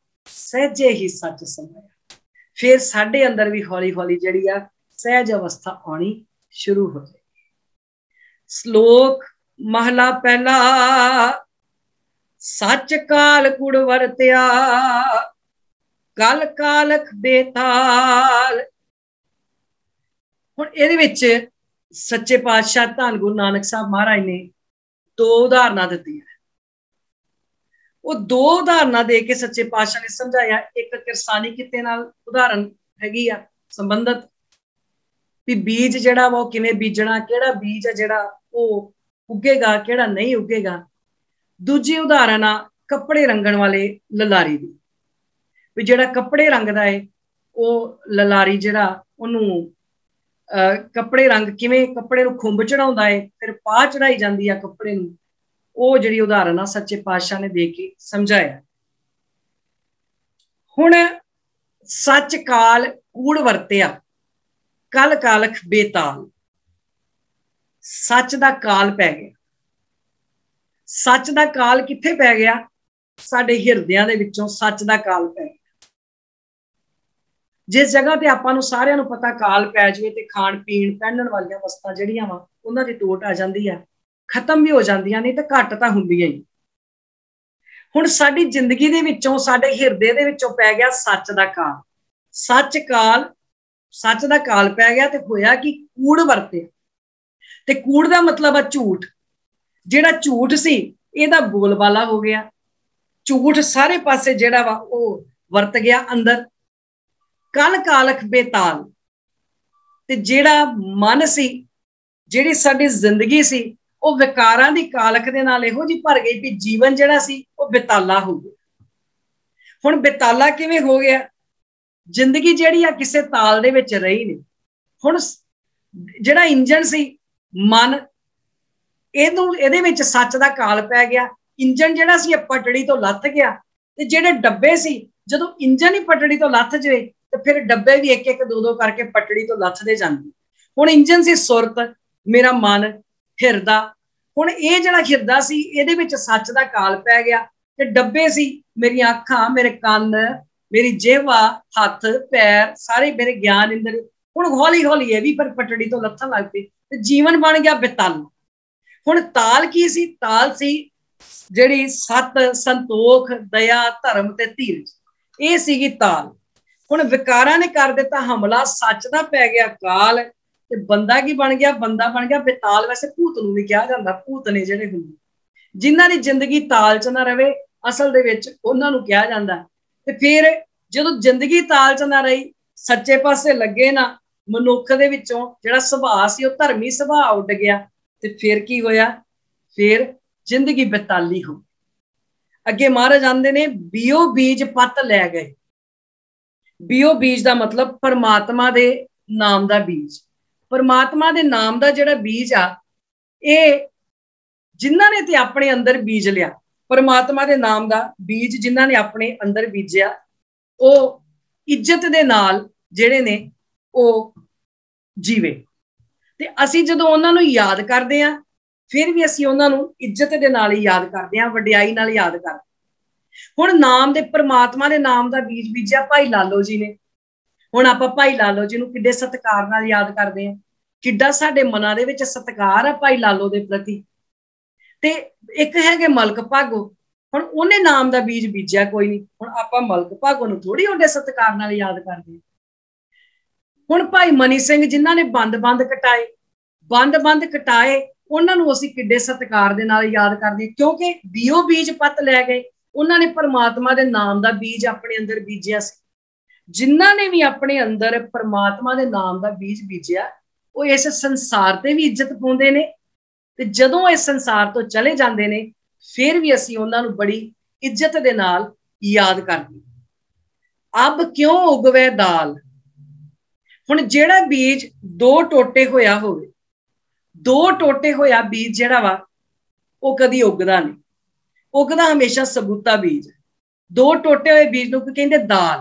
ਸਹਿਜੇ ਹੀ ਸੱਚ ਸਮਾਇਆ। ਫਿਰ ਸਾਡੇ ਅੰਦਰ ਵੀ ਹੌਲੀ ਹੌਲੀ ਜਿਹੜੀ ਆ ਸਹਿਜ ਅਵਸਥਾ ਆਉਣੀ ਸ਼ੁਰੂ ਹੋ ਜਾਏਗੀ। ਸ਼ਲੋਕ ਮਹਲਾ ਪਹਿਲਾ। ਸੱਚ ਕਾਲ ਕੂੜ ਵਰਤਿਆ, ਕਲ ਕਾਲਖ ਬੇਤਾਲ। ਹੁਣ ਇਹਦੇ ਵਿੱਚ ਸੱਚੇ ਪਾਤਸ਼ਾਹ ਧੰਨ ਗੁਰੂ ਨਾਨਕ ਸਾਹਿਬ ਮਹਾਰਾਜ ਨੇ ਦੋ ਉਦਾਹਰਨਾਂ ਦਿੱਤੀਆਂ। ਉਹ ਦੋ ਉਦਾਹਰਨਾਂ ਦੇ ਕੇ ਸੱਚੇ ਪਾਤਸ਼ਾਹ ਨੇ ਸਮਝਾਇਆ। ਇੱਕ ਕਿਰਸਾਨੀ ਕਿੱਤੇ ਨਾਲ ਉਦਾਹਰਨ ਹੈਗੀ ਆ ਸੰਬੰਧਤ, ਵੀ ਬੀਜ ਜਿਹੜਾ ਵਾ ਉਹ ਕਿਵੇਂ ਬੀਜਣਾ, ਕਿਹੜਾ ਬੀਜ ਆ ਜਿਹੜਾ ਉਹ ਉੱਗੇਗਾ, ਕਿਹੜਾ ਨਹੀਂ ਉੱਗੇਗਾ। ਦੂਜੀ ਉਦਾਹਰਨ ਆ ਕੱਪੜੇ ਰੰਗਣ ਵਾਲੇ ਲਲਾਰੀ ਦੀ, ਵੀ ਜਿਹੜਾ ਕੱਪੜੇ ਰੰਗਦਾ ਹੈ ਉਹ ਲਲਾਰੀ ਜਿਹੜਾ ਉਹਨੂੰ ਕੱਪੜੇ ਰੰਗ ਕਿਵੇਂ, ਕੱਪੜੇ ਨੂੰ ਖੁੰਬ ਚੜਾਉਂਦਾ ਹੈ, ਫਿਰ ਪਾ ਚੜਾਈ ਜਾਂਦੀ ਆ ਕੱਪੜੇ ਨੂੰ। ਉਹ ਜਿਹੜੀ ਉਦਾਹਰਨ ਆ ਸੱਚੇ ਪਾਤਸ਼ਾਹ ਨੇ ਦੇ ਕੇ ਸਮਝਾਇਆ। ਹੁਣ ਸੱਚ ਕਾਲ ਕੂੜ ਵਰਤਿਆ, ਕਲ ਕਾਲਖ ਬੇਤਾਲ। ਸੱਚ ਦਾ ਕਾਲ ਪੈ ਗਿਆ। ਸੱਚ ਦਾ ਕਾਲ ਕਿੱਥੇ ਪੈ ਗਿਆ? ਸਾਡੇ ਹਿਰਦਿਆਂ ਦੇ ਵਿੱਚੋਂ ਸੱਚ ਦਾ ਕਾਲ ਪੈ ਗਿਆ। ਜਿਸ ਜਗ੍ਹਾ ਤੇ ਆਪਾਂ ਨੂੰ ਸਾਰਿਆਂ ਨੂੰ ਪਤਾ ਕਾਲ ਪੈ ਜਾਵੇ ਤੇ ਖਾਣ ਪੀਣ ਪਹਿਨਣ ਵਾਲੀਆਂ ਵਸਤਾਂ ਜਿਹੜੀਆਂ ਵਾ ਉਹਨਾਂ ਦੀ ਟੋਟ ਆ ਜਾਂਦੀ ਆ, ਖਤਮ ਵੀ ਹੋ ਜਾਂਦੀਆਂ, ਨਹੀਂ ਤਾਂ ਘੱਟ ਤਾਂ ਹੁੰਦੀਆਂ ਹੀ। ਹੁਣ ਸਾਡੀ ਜ਼ਿੰਦਗੀ ਦੇ ਵਿੱਚੋਂ, ਸਾਡੇ ਹਿਰਦੇ ਦੇ ਵਿੱਚੋਂ ਪੈ ਗਿਆ ਸੱਚ ਦਾ ਕਾਲ। ਸੱਚ ਕਾਲ, ਸੱਚ ਦਾ ਕਾਲ ਪੈ ਗਿਆ ਤੇ ਹੋਇਆ ਕਿ ਕੂੜ ਵਰਤੇ। ਤੇ ਕੂੜ ਦਾ ਮਤਲਬ ਆ ਝੂਠ। ਜਿਹੜਾ ਝੂਠ ਸੀ ਇਹਦਾ ਬੋਲਬਾਲਾ ਹੋ ਗਿਆ। ਝੂਠ ਸਾਰੇ ਪਾਸੇ ਜਿਹੜਾ ਵਾ ਉਹ ਵਰਤ ਗਿਆ ਅੰਦਰ। ਕਲ ਕਾਲਖ ਬੇਤਾਲ। ਤੇ ਜਿਹੜਾ ਮਨ ਸੀ, ਜਿਹੜੀ ਸਾਡੀ ਜ਼ਿੰਦਗੀ ਸੀ, ਉਹ ਵਿਕਾਰਾਂ ਦੀ ਕਾਲਖ ਦੇ ਨਾਲ ਇਹੋ ਜਿਹੀ ਭਰ ਗਈ ਵੀ ਜੀਵਨ ਜਿਹੜਾ ਸੀ ਉਹ ਬੇਤਾਲਾ ਹੋ ਗਿਆ। ਹੁਣ ਬੇਤਾਲਾ ਕਿਵੇਂ ਹੋ ਗਿਆ? ਜ਼ਿੰਦਗੀ ਜਿਹੜੀ ਆ ਕਿਸੇ ਤਾਲ ਦੇ ਵਿੱਚ ਰਹੀ ਨਹੀਂ। ਹੁਣ ਜਿਹੜਾ ਇੰਜਣ ਸੀ ਮਨ, ਇਹਦੇ ਵਿੱਚ ਸੱਚ ਦਾ ਕਾਲ ਪੈ ਗਿਆ। ਇੰਜਣ ਜਿਹੜਾ ਸੀ ਪਟੜੀ ਤੋਂ ਲੱਥ ਗਿਆ। ਤੇ ਜਿਹੜੇ ਡੱਬੇ ਸੀ, ਜਦੋਂ ਇੰਜਣ ਹੀ ਪਟੜੀ ਤੋਂ ਲੱਥ ਜਾਵੇ ਤੇ ਫਿਰ ਡੱਬੇ ਵੀ ਇੱਕ ਇੱਕ ਦੋ ਦੋ ਕਰਕੇ ਪਟੜੀ ਤੋਂ ਲੱਥਦੇ ਜਾਂਦੇ। ਹੁਣ ਇੰਜਣ ਸੀ ਸੁਰਤ, ਮੇਰਾ ਮਨ, ਹਿਰਦਾ। ਹੁਣ ਇਹ ਜਿਹੜਾ ਹਿਰਦਾ ਸੀ ਇਹਦੇ ਵਿੱਚ ਸੱਚ ਦਾ ਕਾਲ ਪੈ ਗਿਆ। ਤੇ ਡੱਬੇ ਸੀ ਮੇਰੀਆਂ ਅੱਖਾਂ, ਮੇਰੇ ਕੰਨ, ਮੇਰੀ ਜਿਹਵਾ, ਹੱਥ ਪੈਰ, ਸਾਰੇ ਮੇਰੇ ਗਿਆਨ ਇੰਦਰ। ਹੁਣ ਹੌਲੀ ਹੌਲੀ ਇਹ ਵੀ ਪਰ ਪਟੜੀ ਤੋਂ ਲੱਥਣ ਲੱਗ ਪਏ ਤੇ ਜੀਵਨ ਬਣ ਗਿਆ ਬੇਤਾਲ। ਹੁਣ ਤਾਲ ਕੀ ਸੀ? ਤਾਲ ਸੀ ਜਿਹੜੀ ਸਤ, ਸੰਤੋਖ, ਦਇਆ, ਧਰਮ ਤੇ ਧੀਰਜ। ਇਹ ਸੀਗੀ ਤਾਲ। ਹੁਣ ਵਿਕਾਰਾਂ ਨੇ ਕਰ ਦਿੱਤਾ ਹਮਲਾ, ਸੱਚ ਦਾ ਪੈ ਗਿਆ ਕਾਲ ਤੇ ਬੰਦਾ ਕੀ ਬਣ ਗਿਆ? ਬੰਦਾ ਬਣ ਗਿਆ ਬੇਤਾਲ। ਵੈਸੇ ਭੂਤ ਨੂੰ ਵੀ ਕਿਹਾ ਜਾਂਦਾ, ਭੂਤ ਨੇ ਜਿਹੜੇ ਹੁੰਦੇ, ਜਿਨ੍ਹਾਂ ਦੀ ਜ਼ਿੰਦਗੀ ਤਾਲ ਚ ਨਾ ਰਵੇ, ਅਸਲ ਦੇ ਵਿੱਚ ਉਹਨਾਂ ਨੂੰ ਕਿਹਾ ਜਾਂਦਾ। ਤੇ ਫਿਰ ਜਦੋਂ ਜ਼ਿੰਦਗੀ ਤਾਲ ਚ ਨਾ ਰਹੀ, ਸੱਚੇ ਪਾਸੇ ਲੱਗੇ ਨਾ, ਮਨੁੱਖ ਦੇ ਵਿੱਚੋਂ ਜਿਹੜਾ ਸੁਭਾਅ ਸੀ ਉਹ ਧਰਮੀ ਸੁਭਾਅ ਉੱਡ ਗਿਆ। ਤੇ ਫਿਰ ਕੀ ਹੋਇਆ? ਫਿਰ ਜ਼ਿੰਦਗੀ ਬੇਤਾਲੀ ਹੋ ਗਈ। ਅੱਗੇ ਮਹਾਰਾਜ ਆਂਦੇ ਨੇ, ਬੀਓ ਬੀਜ ਪੱਤ ਲੈ ਗਏ। ਬੀਓ ਬੀਜ ਦਾ ਮਤਲਬ ਪਰਮਾਤਮਾ ਦੇ ਨਾਮ ਦਾ ਬੀਜ। ਪਰਮਾਤਮਾ ਦੇ ਨਾਮ ਦਾ ਜਿਹੜਾ ਬੀਜ ਆ, ਇਹ ਜਿਨ੍ਹਾਂ ਨੇ ਤੇ ਆਪਣੇ ਅੰਦਰ ਬੀਜ ਲਿਆ, ਪਰਮਾਤਮਾ ਦੇ ਨਾਮ ਦਾ ਬੀਜ ਜਿਨ੍ਹਾਂ ਨੇ ਆਪਣੇ ਅੰਦਰ ਬੀਜਿਆ, ਉਹ ਇੱਜ਼ਤ ਦੇ ਨਾਲ ਜਿਹੜੇ ਨੇ ਉਹ ਜੀਵੇ। ਤੇ ਅਸੀਂ ਜਦੋਂ ਉਹਨਾਂ ਨੂੰ ਯਾਦ ਕਰਦੇ ਹਾਂ, ਫਿਰ ਵੀ ਅਸੀਂ ਉਹਨਾਂ ਨੂੰ ਇੱਜ਼ਤ ਦੇ ਨਾਲ ਹੀ ਯਾਦ ਕਰਦੇ ਹਾਂ, ਵਡਿਆਈ ਨਾਲ ਯਾਦ ਕਰਦੇ। ਹੁਣ ਨਾਮ ਦੇ, ਪਰਮਾਤਮਾ ਦੇ ਨਾਮ ਦਾ ਬੀਜ ਬੀਜਿਆ ਭਾਈ ਲਾਲੋ ਜੀ ਨੇ। ਹੁਣ ਆਪਾਂ ਭਾਈ ਲਾਲੋ ਜੀ ਨੂੰ ਕਿੱਡੇ ਸਤਿਕਾਰ ਨਾਲ ਯਾਦ ਕਰਦੇ ਹਾਂ, ਕਿੱਡਾ ਸਾਡੇ ਮਨਾਂ ਦੇ ਵਿੱਚ ਸਤਿਕਾਰ ਆ ਭਾਈ ਲਾਲੋ ਦੇ ਪ੍ਰਤੀ। ਤੇ ਇੱਕ ਹੈਗੇ ਮਲਕ ਭਾਗੋ, ਹੁਣ ਉਹਨੇ ਨਾਮ ਦਾ ਬੀਜ ਬੀਜਿਆ ਕੋਈ ਨਹੀਂ, ਹੁਣ ਆਪਾਂ ਮਲਕ ਭਾਗੋ ਨੂੰ ਥੋੜੀ ਉਹਦੇ ਸਤਿਕਾਰ ਨਾਲ ਯਾਦ ਕਰਦੇ। ਹੁਣ ਭਾਈ ਮਨੀ ਸਿੰਘ ਜਿਨ੍ਹਾਂ ਨੇ ਬੰਦ ਕਟਾਏ, ਉਹਨਾਂ ਨੂੰ ਅਸੀਂ ਕਿੱਡੇ ਸਤਿਕਾਰ ਦੇ ਨਾਲ ਯਾਦ ਕਰਦੇ, ਕਿਉਂਕਿ ਬੀਓ ਬੀਜ ਪੱਤ ਲੈ ਗਏ। ਉਹਨਾਂ ਨੇ ਪਰਮਾਤਮਾ ਦੇ ਨਾਮ ਦਾ ਬੀਜ ਆਪਣੇ ਅੰਦਰ ਬੀਜਿਆ ਸੀ। ਜਿਨ੍ਹਾਂ ਨੇ ਵੀ ਆਪਣੇ ਅੰਦਰ ਪਰਮਾਤਮਾ ਦੇ ਨਾਮ ਦਾ ਬੀਜ ਬੀਜਿਆ, ਉਹ ਇਸ ਸੰਸਾਰ ਤੇ ਵੀ ਇੱਜ਼ਤ ਪਾਉਂਦੇ ਨੇ, ਤੇ ਜਦੋਂ ਇਸ ਸੰਸਾਰ ਤੋਂ ਚਲੇ ਜਾਂਦੇ ਨੇ ਫਿਰ ਵੀ ਅਸੀਂ ਉਹਨਾਂ ਨੂੰ ਬੜੀ ਇੱਜ਼ਤ ਦੇ ਨਾਲ ਯਾਦ ਕਰਦੇ। ਅਬ ਕਿਉਂ ਉਗਵੇ ਦਾਲ, हुण जिहड़ा बीज दो टोटे होया होवे, दो टोटे होया बीज जिहड़ा वा वो कदी उगदा नहीं, उगदा हमेशा सबूता बीज। दो टोटे हुए बीज नूं कहंदे दाल।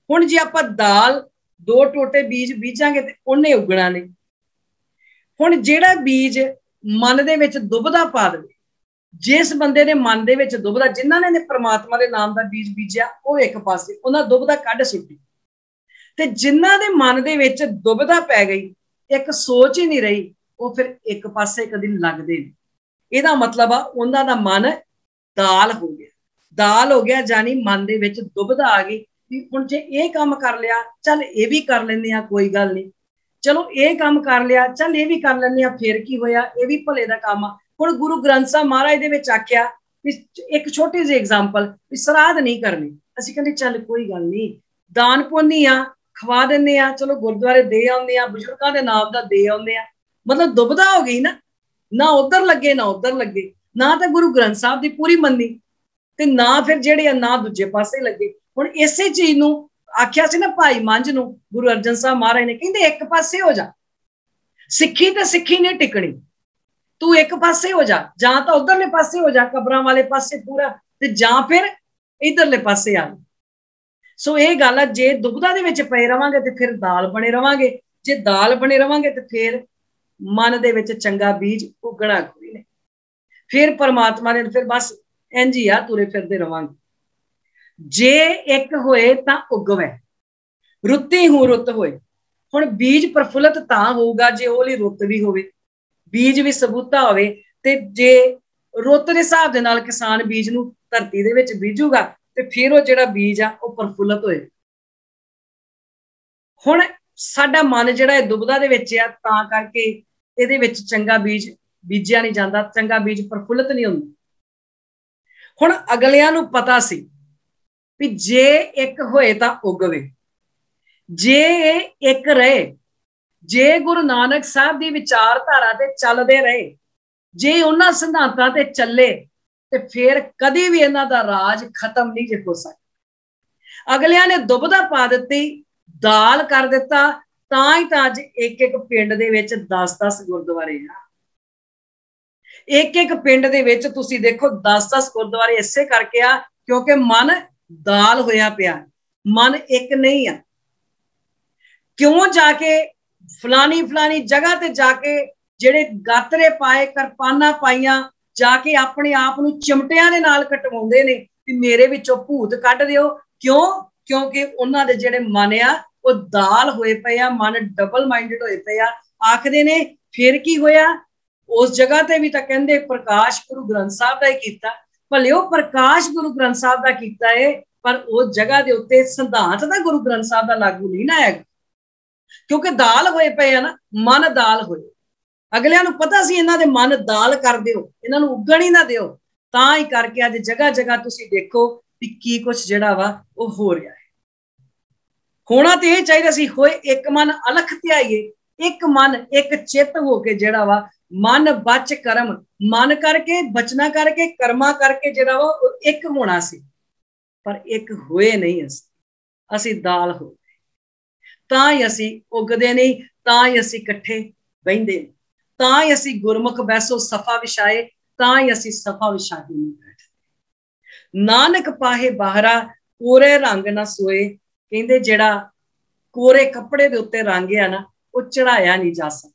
हुण जे आपां दाल दो टोटे बीज बीजांगे ते उन्हें उगना नहीं। हुण जिहड़ा बीज मन दे विच दुबदा पा देवे, जिस बंदे ने मन दे विच दुबदा, जिन्हां ने परमात्मा दे नाम दा बीज बीजिया वो एक पासे उन्हां दुबदा कढ सुट्टी, ते जिन्हां दे मन दे विच दुबदा पै गई, एक सोच ही नहीं रही, वो फिर एक पासे कदी लगदे नहीं। इहदा मतलब आ उन्हां दा मन दाल हो गया। दाल हो गया जानी मन दे विच दुबदा आ गई कि हुण जे ये काम कर लिया, चल ये भी कर लैंदे आ, कोई गल नहीं, चलो ये काम कर लिया, चल ये भी कर लैंदे आ, फिर की होया, ये भी भले दा काम आ। हुण गुरु ग्रंथ साहब महाराज दे विच आख्या भी एक छोटी जी एग्जाम्पल भी श्राद्ध नहीं करनी, असीं कहंदे चल कोई गल नहीं, दान पुण्य आ, खवा दिंदे आ, चलो गुरुद्वारे दे आउंदे आ, बजुर्गां दे नाम दा दे आउंदे आ। मतलब दुबदा हो गई ना उधर लगे ना उधर लगे, ना तो गुरु ग्रंथ साहब की पूरी मन्नी ते ना फिर जेड़े ना दूजे पासे लगे। हुण इसे चीज नूं आख्या सी ना भाई मंझ नूं, गुरु अर्जन साहब महाराज ने कहंदे एक पासे हो जा, सिक्खी ते सिक्खी नहीं टिकनी, तू एक पासे हो जा, जां तां उधरले पासे हो जा कबरां वाले पासे पूरा, ते जां फिर इधरले पासे आ। सो ये गल है, जे दुबदा दे विच पए रवांगे ते फिर दाल बने रवांगे, जे दाल बने रवांगे ते फिर मन दे विच चंगा बीज उगना कोई नहीं। फिर परमात्मा ने फिर बस इंज ही आ तुरे फिरदे रवांगे। जे एक होए तां उगवे, रुत्ती हूं रुत होए। हुण बीज प्रफुल्लित तां होऊगा जे ओली रुत भी होवे, बीज भी सबूता होवे, ते जे रुत दे हिसाब दे नाल किसान बीज नूं धरती दे विच बीजूगा ते फिर वो जिहड़ा बीज आ वो प्रफुल्लित होए। हुण साडा मन जिहड़ा दुबदा दे विच आ, तां करके इहदे विच चंगा बीज बीजिया नहीं जाता, चंगा बीज प्रफुल्लित नहीं हुंदा। हुण अगलियां नूं पता सी भी जे एक होए तां उगवे, जे एक रहे, जे गुरु नानक साहब की विचारधारा ते चलदे रहे, जे उन्हां सिद्धांतां ते चले, ते फिर कदी भी इन्हां दा राज खत्म नहीं जे हो सकदा। अगलियां ने दुबदा पा दित्ती, दाल कर दिता, तां ही तां अज एक एक पिंड दे विच 10-10 गुरुद्वारे आ। एक एक पिंड दे विच तुसीं देखो 10-10 गुरुद्वारे इसे करके आ क्योंकि मन दाल होया पिया, मन एक नहीं आ। क्यों जाके फलानी फलानी जगह ते जाके जेड़े गातरे पाए, करपाना पाइया, जाके अपने आप नूं चिमटियां दे नाल कटवाउंदे ने कि मेरे विचों भूत कढ दिओ। क्यों? क्योंकि उन्हां दे जेड़े मन आ वो दाल होए पे आ, मन डबल माइंडेड होए पे आ। आखदे ने फिर की होया, उस जगह ते भी तां कहंदे प्रकाश गुरु ग्रंथ साहब दा ही कीता, भले वो प्रकाश गुरु ग्रंथ साहब दा कीता है, पर उस जगह दे उत्ते सिद्धांत दा गुरु ग्रंथ साहब दा लागू नहीं ना है, क्योंकि दाल होए पे आ ना, मन दाल होए। अगलियां नूं पता सी इन्हां दे मन दाल कर दिओ, इन्हां नूं उगण ही ना दिओ, तां ही करके अज जगह जगह तुसीं देखो भी की कुछ जिहड़ा वा वो हो रहा है। होना तो यह चाहिए सी, होए एक मन अलख ध्याइए, एक मन एक चित होके जिहड़ा वा मन बच कर्म, मन करके बचना करके कर्मा करके जिहड़ा वा एक होना सी, पर एक होए नहीं। असी दाल हो तां ही असी उगदे नहीं, तां ही असी इकट्ठे बहिंदे, तां ही असी गुरमुख बैसो सफा विछाए, तां ही असी सफा विछा के नहीं बैठदे। नानक पाहे बाहरा कोरे रंग ना सोए, कहंदे जिहड़ा कोरे कपड़े दे उत्ते रंग है ना वो चढ़ाया नहीं जा सकता,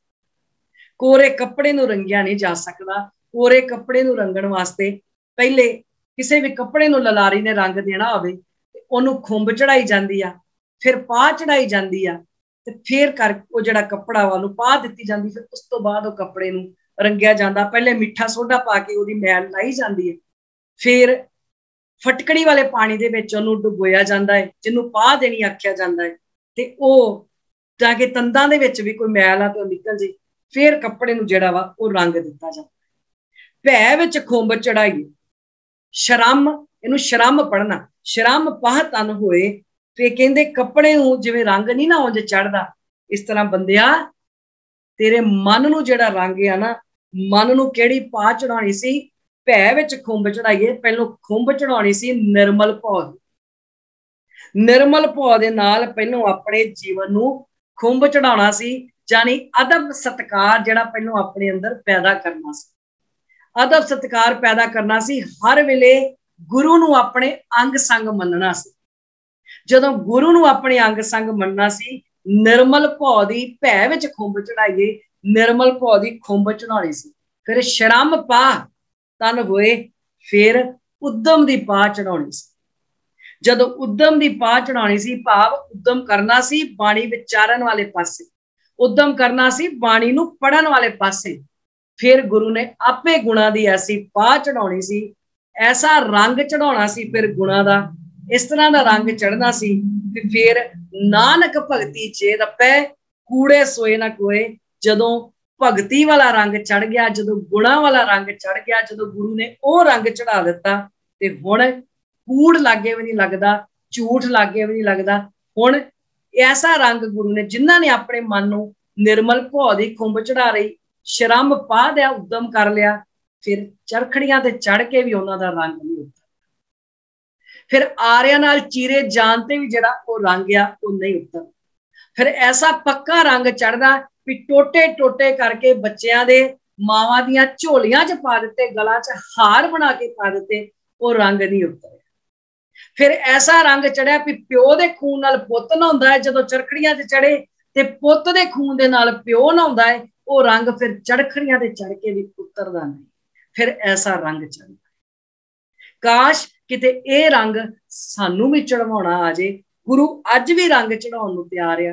कोरे कपड़े नूं रंगिया नहीं जा सकता। कोरे कपड़े नूं रंगण वास्ते पहले किसी भी कपड़े नूं ललारी ने रंग देना होवे ते ओनूं खुंब चढ़ाई जांदी आ, फिर पा चढ़ाई जांदी आ, ते फिर कर वो जिहड़ा कपड़ा वा ओनूं पा दित्ती जांदी, फिर उस तो बाद वो कपड़े नूं रंगिया जांदा। पहले मिठा सोडा पा के ओदी मैल लाई जांदी है, फिर फटकड़ी वाले पानी दे विच ओनूं डुबोया जांदा है, जिन्नूं पा देनी आख्या जांदा है, ते ओ ताकि तंदां दे विच भी कोई मैल आ तो निकल जे, फिर कपड़े नूं जिहड़ा वा वो रंग दित्ता जांदा। भै विच खुंब चढ़ाइए, शरम, इनू शरम पढ़ना, शरम पाह तन होए, ते कहंदे कपड़े नूं जिवें रंग नहीं ना उंज चढ़दा, इस तरह बंदिया तेरे मन नूं जिहड़ा रंग है ना, मन नूं किहड़ी पा चढ़ाउणी सी, भै विच खुंब चढ़ाइए। पहलों खुंब चढ़ाउणी सी निर्मल भौ, निर्मल भौ दे नाल पहलों अपने जीवन नूं खुंब चढ़ाना सी, जानी अदब सत्कार जिहड़ा पहलों अपने अंदर पैदा करना सी, अदब सत्कार पैदा करना सी। हर वेले गुरु नूं अपने अंग संग मनना सी। जदों गुरु नूं अपने अंग संग मनना सी, निर्मल भौ दी भै विच खुंब चढ़ाइए, निर्मल भौ दी खुंब चढ़ानी सी। फिर शरम पा तन होए, फिर उद्दम दी पा चढ़ाउणी सी। जदों उद्दम दी पा चढ़ाउणी सी, भाव उद्दम करना सी बाणी विचारन वाले पासे, उद्दम करना सी बाणी नूं पढ़न वाले पासे। फिर गुरु ने आपे गुणा दी ऐसी पा चढ़ाउणी सी, ऐसा रंग चढ़ाउणा सी फिर गुणा दा, इस तरह दा रंग चढ़ना सी। फिर नानक भगती चे रपै, कूड़े सोए ना कोए। जदों भगती वाला रंग चढ़ गया, जदों गुणा वाला रंग चढ़ गया, जदों गुरु ने वो रंग चढ़ा दिता, ते हुण कूड़ लागे भी नहीं लगता, झूठ लागे भी नहीं लगता। हुण ऐसा रंग गुरु ने, जिन्हां ने अपने मन नूं निर्मल भौ दी खुंब चढ़ा रही, शरम पा दिया, उद्दम कर लिया, फिर चरखड़ियां ते चढ़ के भी उन्हां दा रंग नहीं उतरदा। फिर आर्या नाल चीरे जानते भी जिहड़ा वो रंग आ वो नहीं उतरदा। फिर ऐसा पक्का रंग चढ़दा भी टोटे टोटे करके बच्चियां दे मावां दियां झोलियां च पा दिते, गला च हार बना के पा दिते, वो रंग नहीं उतरिया। फिर ऐसा रंग चढ़िया भी प्यो दे खून नाल पुत्त नहाउंदा है, जदों चरखड़ियां ते चढ़े ते पुत्त दे खून दे नाल प्यो नहाउंदा है, वो रंग फिर चरखड़ियां ते चढ़ के भी उतरदा नहीं। फिर ऐसा रंग चढ़दा। काश किते ये रंग सानू भी चढ़वाउणा आ जे। गुरु अज भी रंग चढ़ाउण नूं तैयार आ,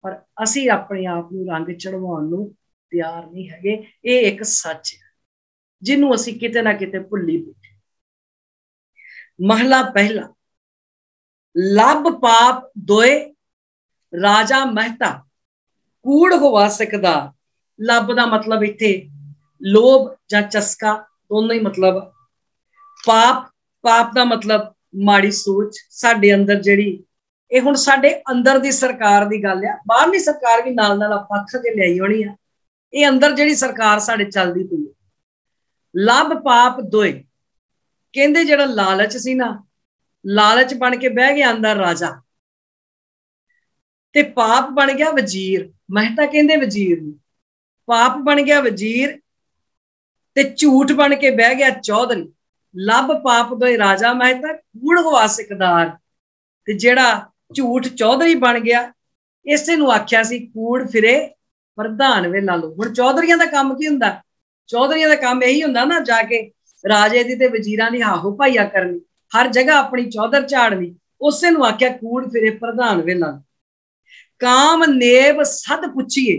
पर असीं अपने आप नूं रंग चढ़वाउण नूं तैयार नहीं हैगे। ये एक सच है जिन्हों असीं किते ना किते भुल्ली बैठे। महला पहला, लब पाप दोए राजा महता, कूड़ होवा सिकदा। लब का मतलब इत्थे लोभ जां चस्का दोनों ही मतलब। पाप, पाप का मतलब माड़ी सोच साडे अंदर जिहड़ी, ये हुण साडे अंदर दी सरकार दी गल आ, बाहरली सरकार भी नाल नाल आपां अख के लियाई होनी आ। ये अंदर जिहड़ी सरकार साडे चलदी पई है। लब पाप दोए, कहंदे जिहड़ा लालच सी ना, लालच बन के बह गया अंदर राजा, ते पाप बन गया वजीर। महता कहंदे वजीर नूं, पाप बन गया वजीर, ते झूठ बन के बह गया चौधरी। लब पाप दोए राजा महता, कूड़ होवा सिकदार। ते जिहड़ा झूठ चौधरी बन गया, इसे नूं आख्या सी कूड़ फिरे प्रधान वे ला लो। हुण चौधरियां दा काम की हुंदा? चौधरियां दा काम यही हुंदा ना, जाके राजे दी ते वजीरां दी हाहो भाईया करनी, हर जगह अपनी चौधर झाड़नी। उसे नूं आख्या कूड़ फिरे प्रधान वे ला लो। काम नेब सद पुछिए,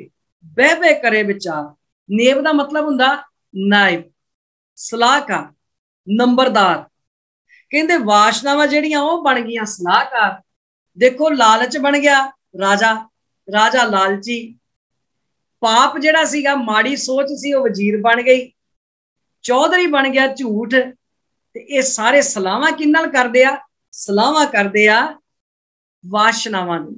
बह बह करे विचार। नेब का मतलब हुंदा नायब, सलाहकार, नंबरदार। कहंदे वासनावां जिहड़ियां ओह बन गईयां सलाहकार। देखो लालच बन गया राजा, राजा लालची। पाप जिहड़ा सीगा माड़ी सोच सी, ओह वजीर बन गई। चौधरी बन गया झूठ। ते ये सारे सलाहां किहदे नाल करदे आ? सलाहां करदे आ वासनावां दे,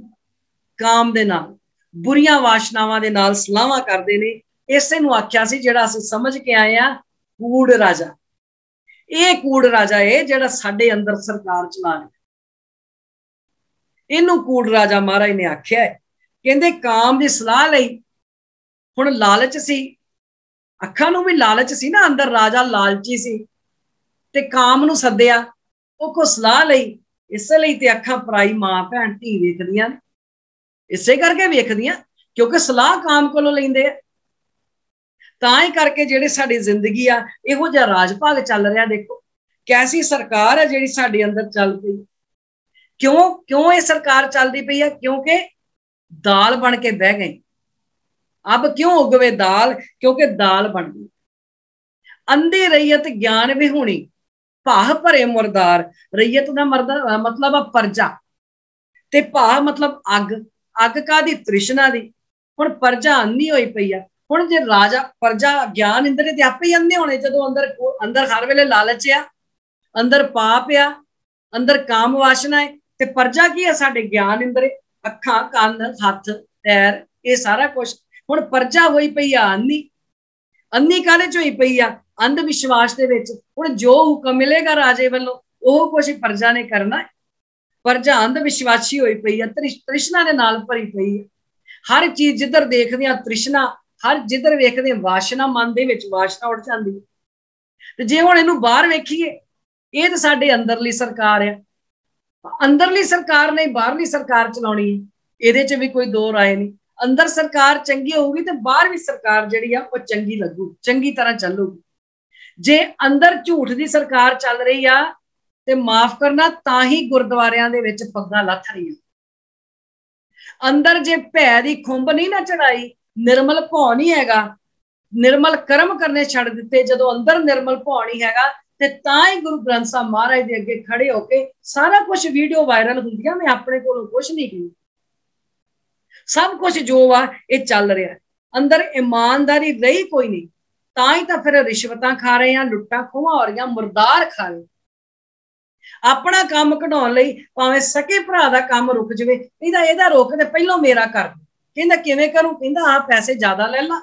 काम दे नाल, बुरियां वासनावां दे नाल सलाहां करदे ने। इसे नूं आख्या सी जिहड़ा असीं समझ के आए आ कूड़ राजा। ये कूड़ राजा है जिहड़ा साडे अंदर सरकार चला रहा। इनू कूड़ राजा महाराज ने आख्या है। कहंदे काम दी सलाह लई, हुण लालच सी, अखां नूं भी लालच सी ना, अंदर राजा लालची सी, ते काम नूं सद्दिया, ओह को सलाह लई। इस लई ते अखां पराई मां भैन धी वेखदियां ने, इसे करके वेखदियां क्योंकि सलाह काम कोलों लैंदे आ। तां ही करके जिहड़ी साडी जिंदगी आ, इहो जिहा राज भाग चल रहा। देखो कैसी सरकार है जिहड़ी साडे अंदर चल पई। क्यों क्यों ये सरकार चलती पई है? क्योंकि दाल बन के बह गई। अब क्यों उगवे दाल? क्योंकि दाल बन गई। अंधी रैयत ज्ञान विहूणी, भाह भरे मुरदार। रैयत का मतलब है प्रजा, ते भाह मतलब अग। अग कादी? तृष्णा दी। हुण प्रजा अंधी होई पई है। हुण जे राजा प्रजा ज्ञान इंद्रिय ते आपे ही अंधे होने, जदों अंदर अंदर हर वेले लालच आ, अंदर पाप आ, अंदर काम वासना है, ते प्रजा की है? साडे ज्ञान इंद्रिय, अखां, कन, हथ, पैर, ये सारा कुछ। हुण प्रजा होई पई आ अंधी। अंधी काहदे च होई पई आ? अंध विश्वास दे विच। हुण जो हुक्म मिलेगा राजे वालों, ओह कुछ प्रजा ने करना है। प्रजा अंध विश्वासी होई पई है, तृष्णा दे नाल भरी पई है। हर चीज जिधर देखदे आ तृष्णा, हर जिधर वेखदे वासना, मन दे विच वासना उठ जांदी। ते जे हुण इहनूं बाहर वेखीए, ये तो साडे अंदरली सरकार है। अंदरली सरकार ने बाहरली सरकार चलाउणी है, इहदे च भी कोई दो राय नहीं। अंदर सरकार चंगी होगी तो बाहर भी सरकार जिहड़ी आ वो चंगी लगू, चंगी तरह चलूगी। जे अंदर झूठ की सरकार चल रही आ ते माफ करना, तां ही गुरुद्वारियां दे विच पग्गां लथ रही। अंदर जे भै दी खुंब नहीं ना चढ़ाई, निर्मल भौ नहीं हैगा, निर्मल कर्म करने छड़ दिते, जदों अंदर निर्मल भौ नहीं हैगा ते तां ही गुरु ग्रंथ साहब महाराज दे अगे खड़े होके सारा कुछ वीडियो वायरल हुंदियां। मैं अपने कोलों कुछ नहीं की, सब कुछ जो वा ये चल रहा है। अंदर ईमानदारी रही कोई नहीं, तां ही तां फिर रिश्वतां खा रहे हैं, लुट्टां खोहां हो रही, मुर्दार खा रहे। अपना काम कढाउण लई भावें सके भरा दा काम रुक जावे, कहंदा इहदा रोक ते पहलों मेरा कर दे। कहंदा किवें करूं? कहंदा आ पैसे ज्यादा ले ला,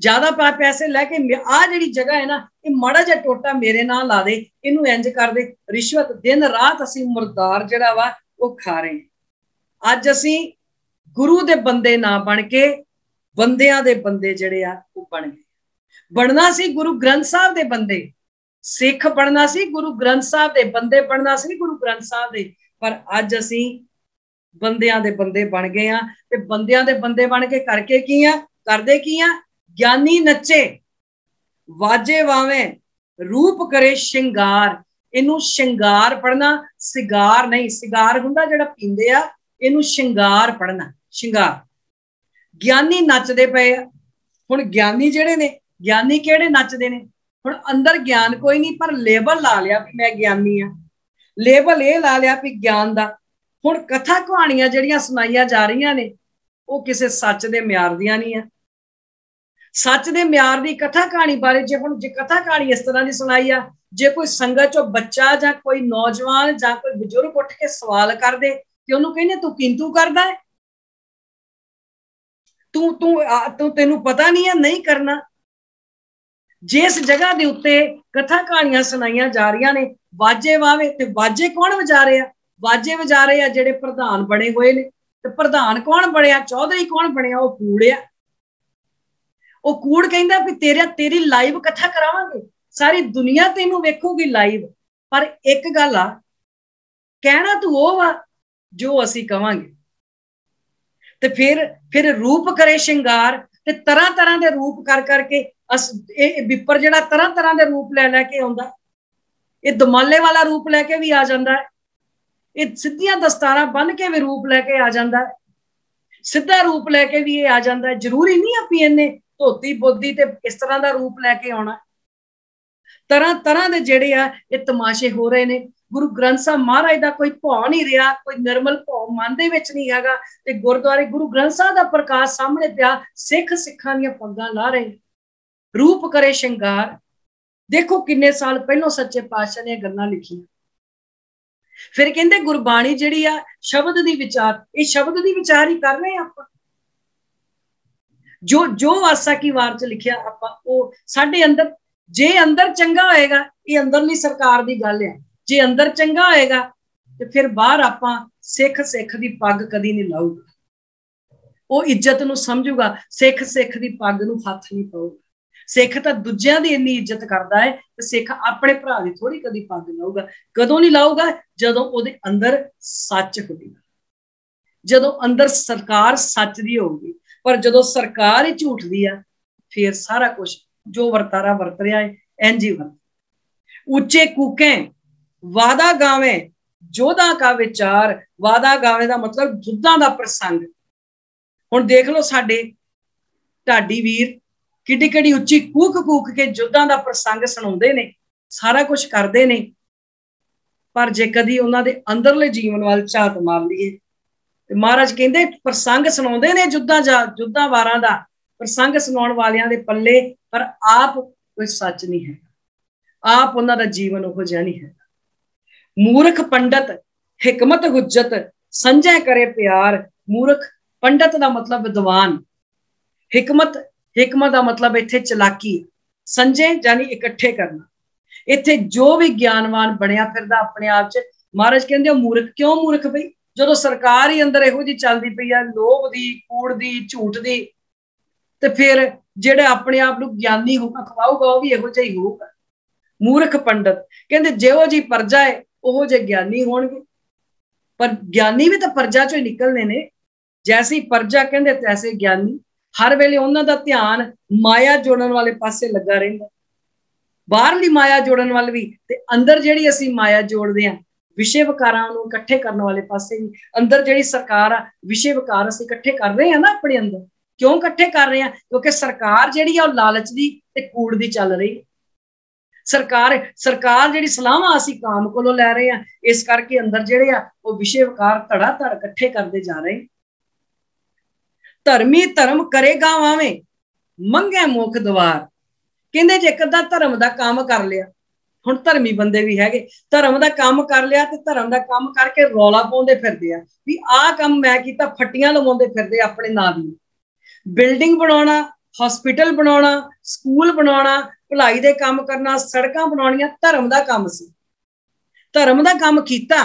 ज्यादा पैसे लैके आ जिहड़ी जगह है ना, ये माड़ा जिहा टोटा मेरे नाल ला दे, इनू इंज कर दे। रिश्वत दिन रात असीं मुर्दार जिहड़ा वा वो खा रहे हैं। अज असीं गुरु दे बंदे ना बन के बंदियां दे बंदे जिहड़े आ वो बन गए। बनना सी गुरु ग्रंथ साहब दे बंदे, सिख बनना सी गुरु ग्रंथ साहब दे बंदे, बनना सी गुरु ग्रंथ साहब दे, पर अज असीं बंदियां दे बंदे बन गए आ। ते बंदियां दे बंदे बन के करके की आ, करदे की आ? ज्ञानी नचे वाजे वावे रूप करे श्रृंगार। इनू श्रृंगार पढ़ना, सिगार नहीं। सिगार हुंदा जिहड़ा पींदे आ, इनू श्रृंगार पढ़ना, श्रृंगार। ज्ञानी नचदे पए आ। हुण ज्ञानी जिहड़े ने, ज्ञानी किहड़े नचदे ने? हुण अंदर ज्ञान कोई नहीं, पर लेबल ला लिया कि मैं ज्ञानी हाँ, लेबल ये ला लिया कि ज्ञान दा। हुण कथा कहानियां जिहड़ियां सुनाईयां जा रहीआं ने, वो किसी सच दे म्यार दियां नहीं आ। सच दे म्यार दी कथा कहानी बारे जे हुण जे कथा कहानी इस तरह की सुनाई आ, जे कोई संगत चो बच्चा जां कोई नौजवान जां कोई बजुर्ग उठ के सवाल कर दे कि उन्होंने कहने तू किंतु करदा है, तू तू तू तेनू पता नहीं है, नहीं करना। जिस जगह के उत्ते कथा कहानियां सुनाईयां जा रही ने, वाजे वावे, ते वाजे कौन वजा रहे? वाजे वजा रहे हैं जेडे प्रधान बने हुए ने। ते प्रधान कौन बनया? चौधरी कौन बनया? वो कूड़ आ। वो कूड़ कहंदा भी तेरी लाइव कथा करावांगे, सारी दुनिया तेनू वेखूगी लाइव। पर एक गल आ, कहना तू वो वा जो असीं कवांगे। ते फिर रूप करे श्रृंगार, ते तरह तरह के रूप कर करके विपर जिहड़ा तरह तरह के रूप लै लैके आउंदा। ये दमाले वाला रूप लैके भी आ जांदा है, ये सीधियां दस्तारां बन के भी रूप लैके आ जांदा है, सीधा रूप लैके भी ये आ जांदा है। जरूरी नहीं अपनी इन्ने धोती बोधी ते इस तरह का रूप लैके आउणा। तरह तरह के जिहड़े आ ये तमाशे हो रहे ने। गुरु ग्रंथ साहब महाराज का कोई भौ नहीं रहा, कोई निर्मल भौ मन दे विच नहीं हैगा। ते गुरुद्वारे गुरु ग्रंथ साहब का प्रकाश सामने पिया, सिख सिखां दीयां पग्गां ला रहे, रूप करे श्रृंगार। देखो किन्ने साल पहलों सच्चे पातशाह ने गल्लां लिखियां। फिर कहंदे गुरबाणी जिहड़ी आ शब्द दी विचार, ये शब्द दी विचार ही कर रहे आपां। जो जो आसा की वार च लिखिया आपां वो साडे अंदर, जे अंदर चंगा होएगा, ये अंदरली सरकार दी गल है। जे अंदर चंगा होएगा तो फिर बाहर आपां सिख सिख दी पग कदी नहीं लाऊगा, वो इज्जत नूं समझूगा। सिख सिख दी पग नूं हथ नहीं पाऊगा। सिख तां दूजियां दी इन्नी इज्जत करदा है, ते सिख अपने भरा दी थोड़ी कदी पग लाऊगा। कदों नहीं लाऊगा? जदों उहदे अंदर सच होवेगा, जदों अंदर सरकार सच दी होगी। पर जदों सरकार ही झूठ दी आ, फिर सारा कुछ जो वर्तारा वरत रहा है इंज ही वर्त। उच्चे कूके वादा गावे जोधा का विचार। वादा गावे का मतलब युद्धां दा प्रसंग। हुण देख लो साडे ढाडी वीर किड्डी किड्डी उच्ची कूक कूक के युद्धां दा प्रसंग सुणाउंदे ने, सारा कुछ करते ने। पर जे कदी उन्हां दे अंदरले जीवन वाल झात मार लईए, महाराज कहंदे प्रसंग सुणाउंदे ने युद्धां वारां दा, प्रसंग सुनाउण वालियां दे पल्ले, पर आप कोई सच नहीं है, आप उन्हां दा जीवन उहो जिहा नहीं है। मूर्ख पंडित हिकमत हुज्जत संजय करे प्यार। मूर्ख पंडित दा मतलब विद्वान, हिकमत दा मतलब इत्थे चलाकी, संजय यानी इकट्ठे करना। इत्थे जो भी ज्ञानवान बनया फिरदा अपने आप च, महाराज कहंदे मूर्ख। क्यों मूर्ख? बई ਜਦੋਂ ਸਰਕਾਰ ਹੀ ਅੰਦਰ ਇਹੋ ਜਿਹੀ ਚੱਲਦੀ ਪਈ ਆ, ਲੋਭ ਦੀ, ਕੂੜ ਦੀ, ਝੂਠ ਦੀ, ਤੇ ਫਿਰ ਜਿਹੜੇ ਆਪਣੇ ਆਪ ਨੂੰ ਗਿਆਨੀ ਹੋਊਗਾ ਖਵਾਊਗਾ ਉਹ ਵੀ ਇਹੋ ਜਿਹਾ ਹੀ ਹੋਊਗਾ। ਮੂਰਖ ਪੰਡਤ ਕਹਿੰਦੇ ਜਿਹੋ ਜੀ ਪਰਜਾ ਹੈ ਉਹੋ ਜਿਹੇ ਗਿਆਨੀ ਹੋਣਗੇ। ਪਰ ਗਿਆਨੀ ਵੀ ਤਾਂ ਪਰਜਾ ਚੋਂ ਹੀ ਨਿਕਲਨੇ ਨੇ। ਜੈਸੀ ਪਰਜਾ ਕਹਿੰਦੇ ਤੈਸੇ ਗਿਆਨੀ। ਹਰ ਵੇਲੇ ਉਹਨਾਂ ਦਾ ਧਿਆਨ ਮਾਇਆ ਜੋੜਨ ਵਾਲੇ ਪਾਸੇ ਲੱਗਾ ਰਹਿੰਦਾ, ਬਾਹਰਲੀ ਮਾਇਆ ਜੋੜਨ ਵੱਲ ਵੀ, ਤੇ ਅੰਦਰ ਜਿਹੜੀ ਅਸੀਂ ਮਾਇਆ ਜੋੜਦੇ ਹਾਂ ਵਿਸ਼ੇ ਵਿਕਾਰਾਂ ਨੂੰ ਇਕੱਠੇ ਕਰਨ ਵਾਲੇ ਪਾਸੇ ਵੀ। ਅੰਦਰ ਜਿਹੜੀ ਸਰਕਾਰ ਆ, ਵਿਸ਼ੇ ਵਿਕਾਰ ਅਸੀਂ ਇਕੱਠੇ ਕਰ ਰਹੇ ਹਾਂ ਨਾ ਆਪਣੇ ਅੰਦਰ। ਕਿਉਂ ਇਕੱਠੇ ਕਰ ਰਹੇ ਹਾਂ? ਕਿਉਂਕਿ ਸਰਕਾਰ ਜਿਹੜੀ ਆ ਉਹ ਲਾਲਚ ਦੀ ਤੇ ਕੂੜ ਦੀ ਚੱਲ ਰਹੀ। ਸਰਕਾਰ ਜਿਹੜੀ ਸਲਾਹਾਂ ਅਸੀਂ ਕਾਮ ਕੋਲੋਂ ਲੈ ਰਹੇ ਹਾਂ, ਇਸ ਕਰਕੇ ਅੰਦਰ ਜਿਹੜੇ ਆ ਉਹ ਵਿਸ਼ੇ ਵਿਕਾਰ ਧੜਾ ਧੜ ਇਕੱਠੇ ਕਰਦੇ ਜਾ ਰਹੇ। ਧਰਮੀ ਧਰਮ ਕਰੇਗਾ ਵਾਵੇਂ, ਮੰਗੇ ਮੁਖ ਦਵਾਰ। ਕਹਿੰਦੇ ਜੇ ਇੱਕ ਅੱਧਾ ਧਰਮ ਦਾ ਕੰਮ ਕਰ ਲਿਆ, ਹੁਣ ਧਰਮੀ ਬੰਦੇ ਵੀ ਹੈਗੇ, ਧਰਮ ਦਾ ਕੰਮ ਕਰ ਲਿਆ ਤੇ ਧਰਮ ਦਾ ਕੰਮ ਕਰਕੇ ਰੌਲਾ ਪਾਉਂਦੇ ਫਿਰਦੇ ਆ ਵੀ ਆਹ ਕੰਮ ਮੈਂ ਕੀਤਾ, ਫੱਟੀਆਂ ਲਵਾਉਂਦੇ ਫਿਰਦੇ ਆਪਣੇ ਨਾਂ ਦੀ। ਬਿਲਡਿੰਗ ਬਣਾਉਣਾ, ਹਸਪੀਟਲ ਬਣਾਉਣਾ, ਸਕੂਲ ਬਣਾਉਣਾ, ਭਲਾਈ ਦੇ ਕੰਮ ਕਰਨਾ, ਸੜਕਾਂ ਬਣਾਉਣੀਆਂ ਧਰਮ ਦਾ ਕੰਮ ਸੀ। ਧਰਮ ਦਾ ਕੰਮ ਕੀਤਾ,